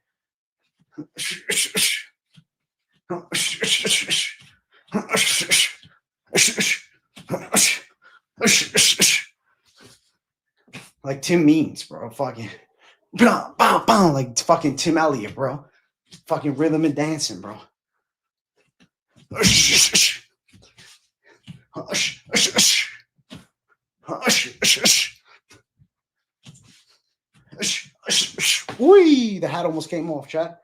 A: Like Tim Means, bro. Fucking like fucking Tim Elliott, bro. Fucking rhythm and dancing, bro. Ui, the hat almost came off, chat.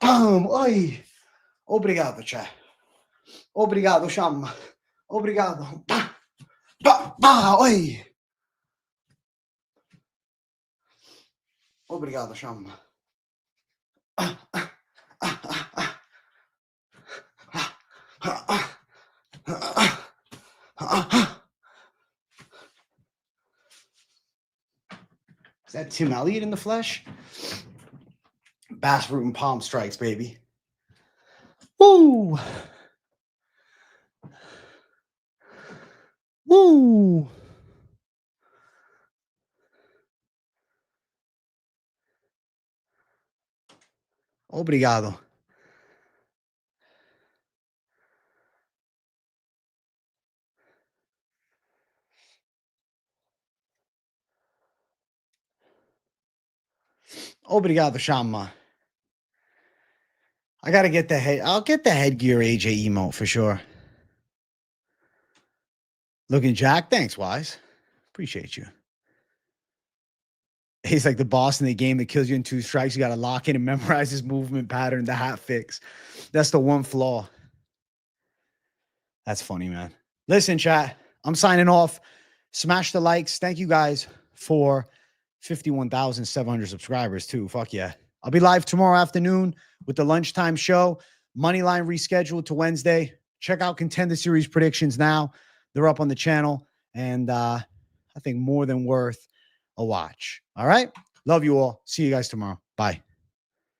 A: Oi. Obrigado, chat. Obrigado, chama. Obrigado. Oi. Obrigado, chama. Is that Tim Elliott in the flesh? Bass root and palm strikes, baby. Woo! Woo! Obrigado. Obrigado, Shama. I gotta get the head. I'll get the headgear AJ emote for sure. Looking Jack. Thanks, Wise. Appreciate you. He's like the boss in the game that kills you in 2 strikes. You got to lock in and memorize his movement pattern, the hat fix. That's the one flaw. That's funny, man. Listen, chat, I'm signing off. Smash the likes. Thank you guys for 51,700 subscribers too. Fuck yeah. I'll be live tomorrow afternoon with the lunchtime show. Moneyline rescheduled to Wednesday. Check out Contender Series predictions now. They're up on the channel. And I think more than worth a watch. All right. Love you all. See you guys tomorrow. Bye.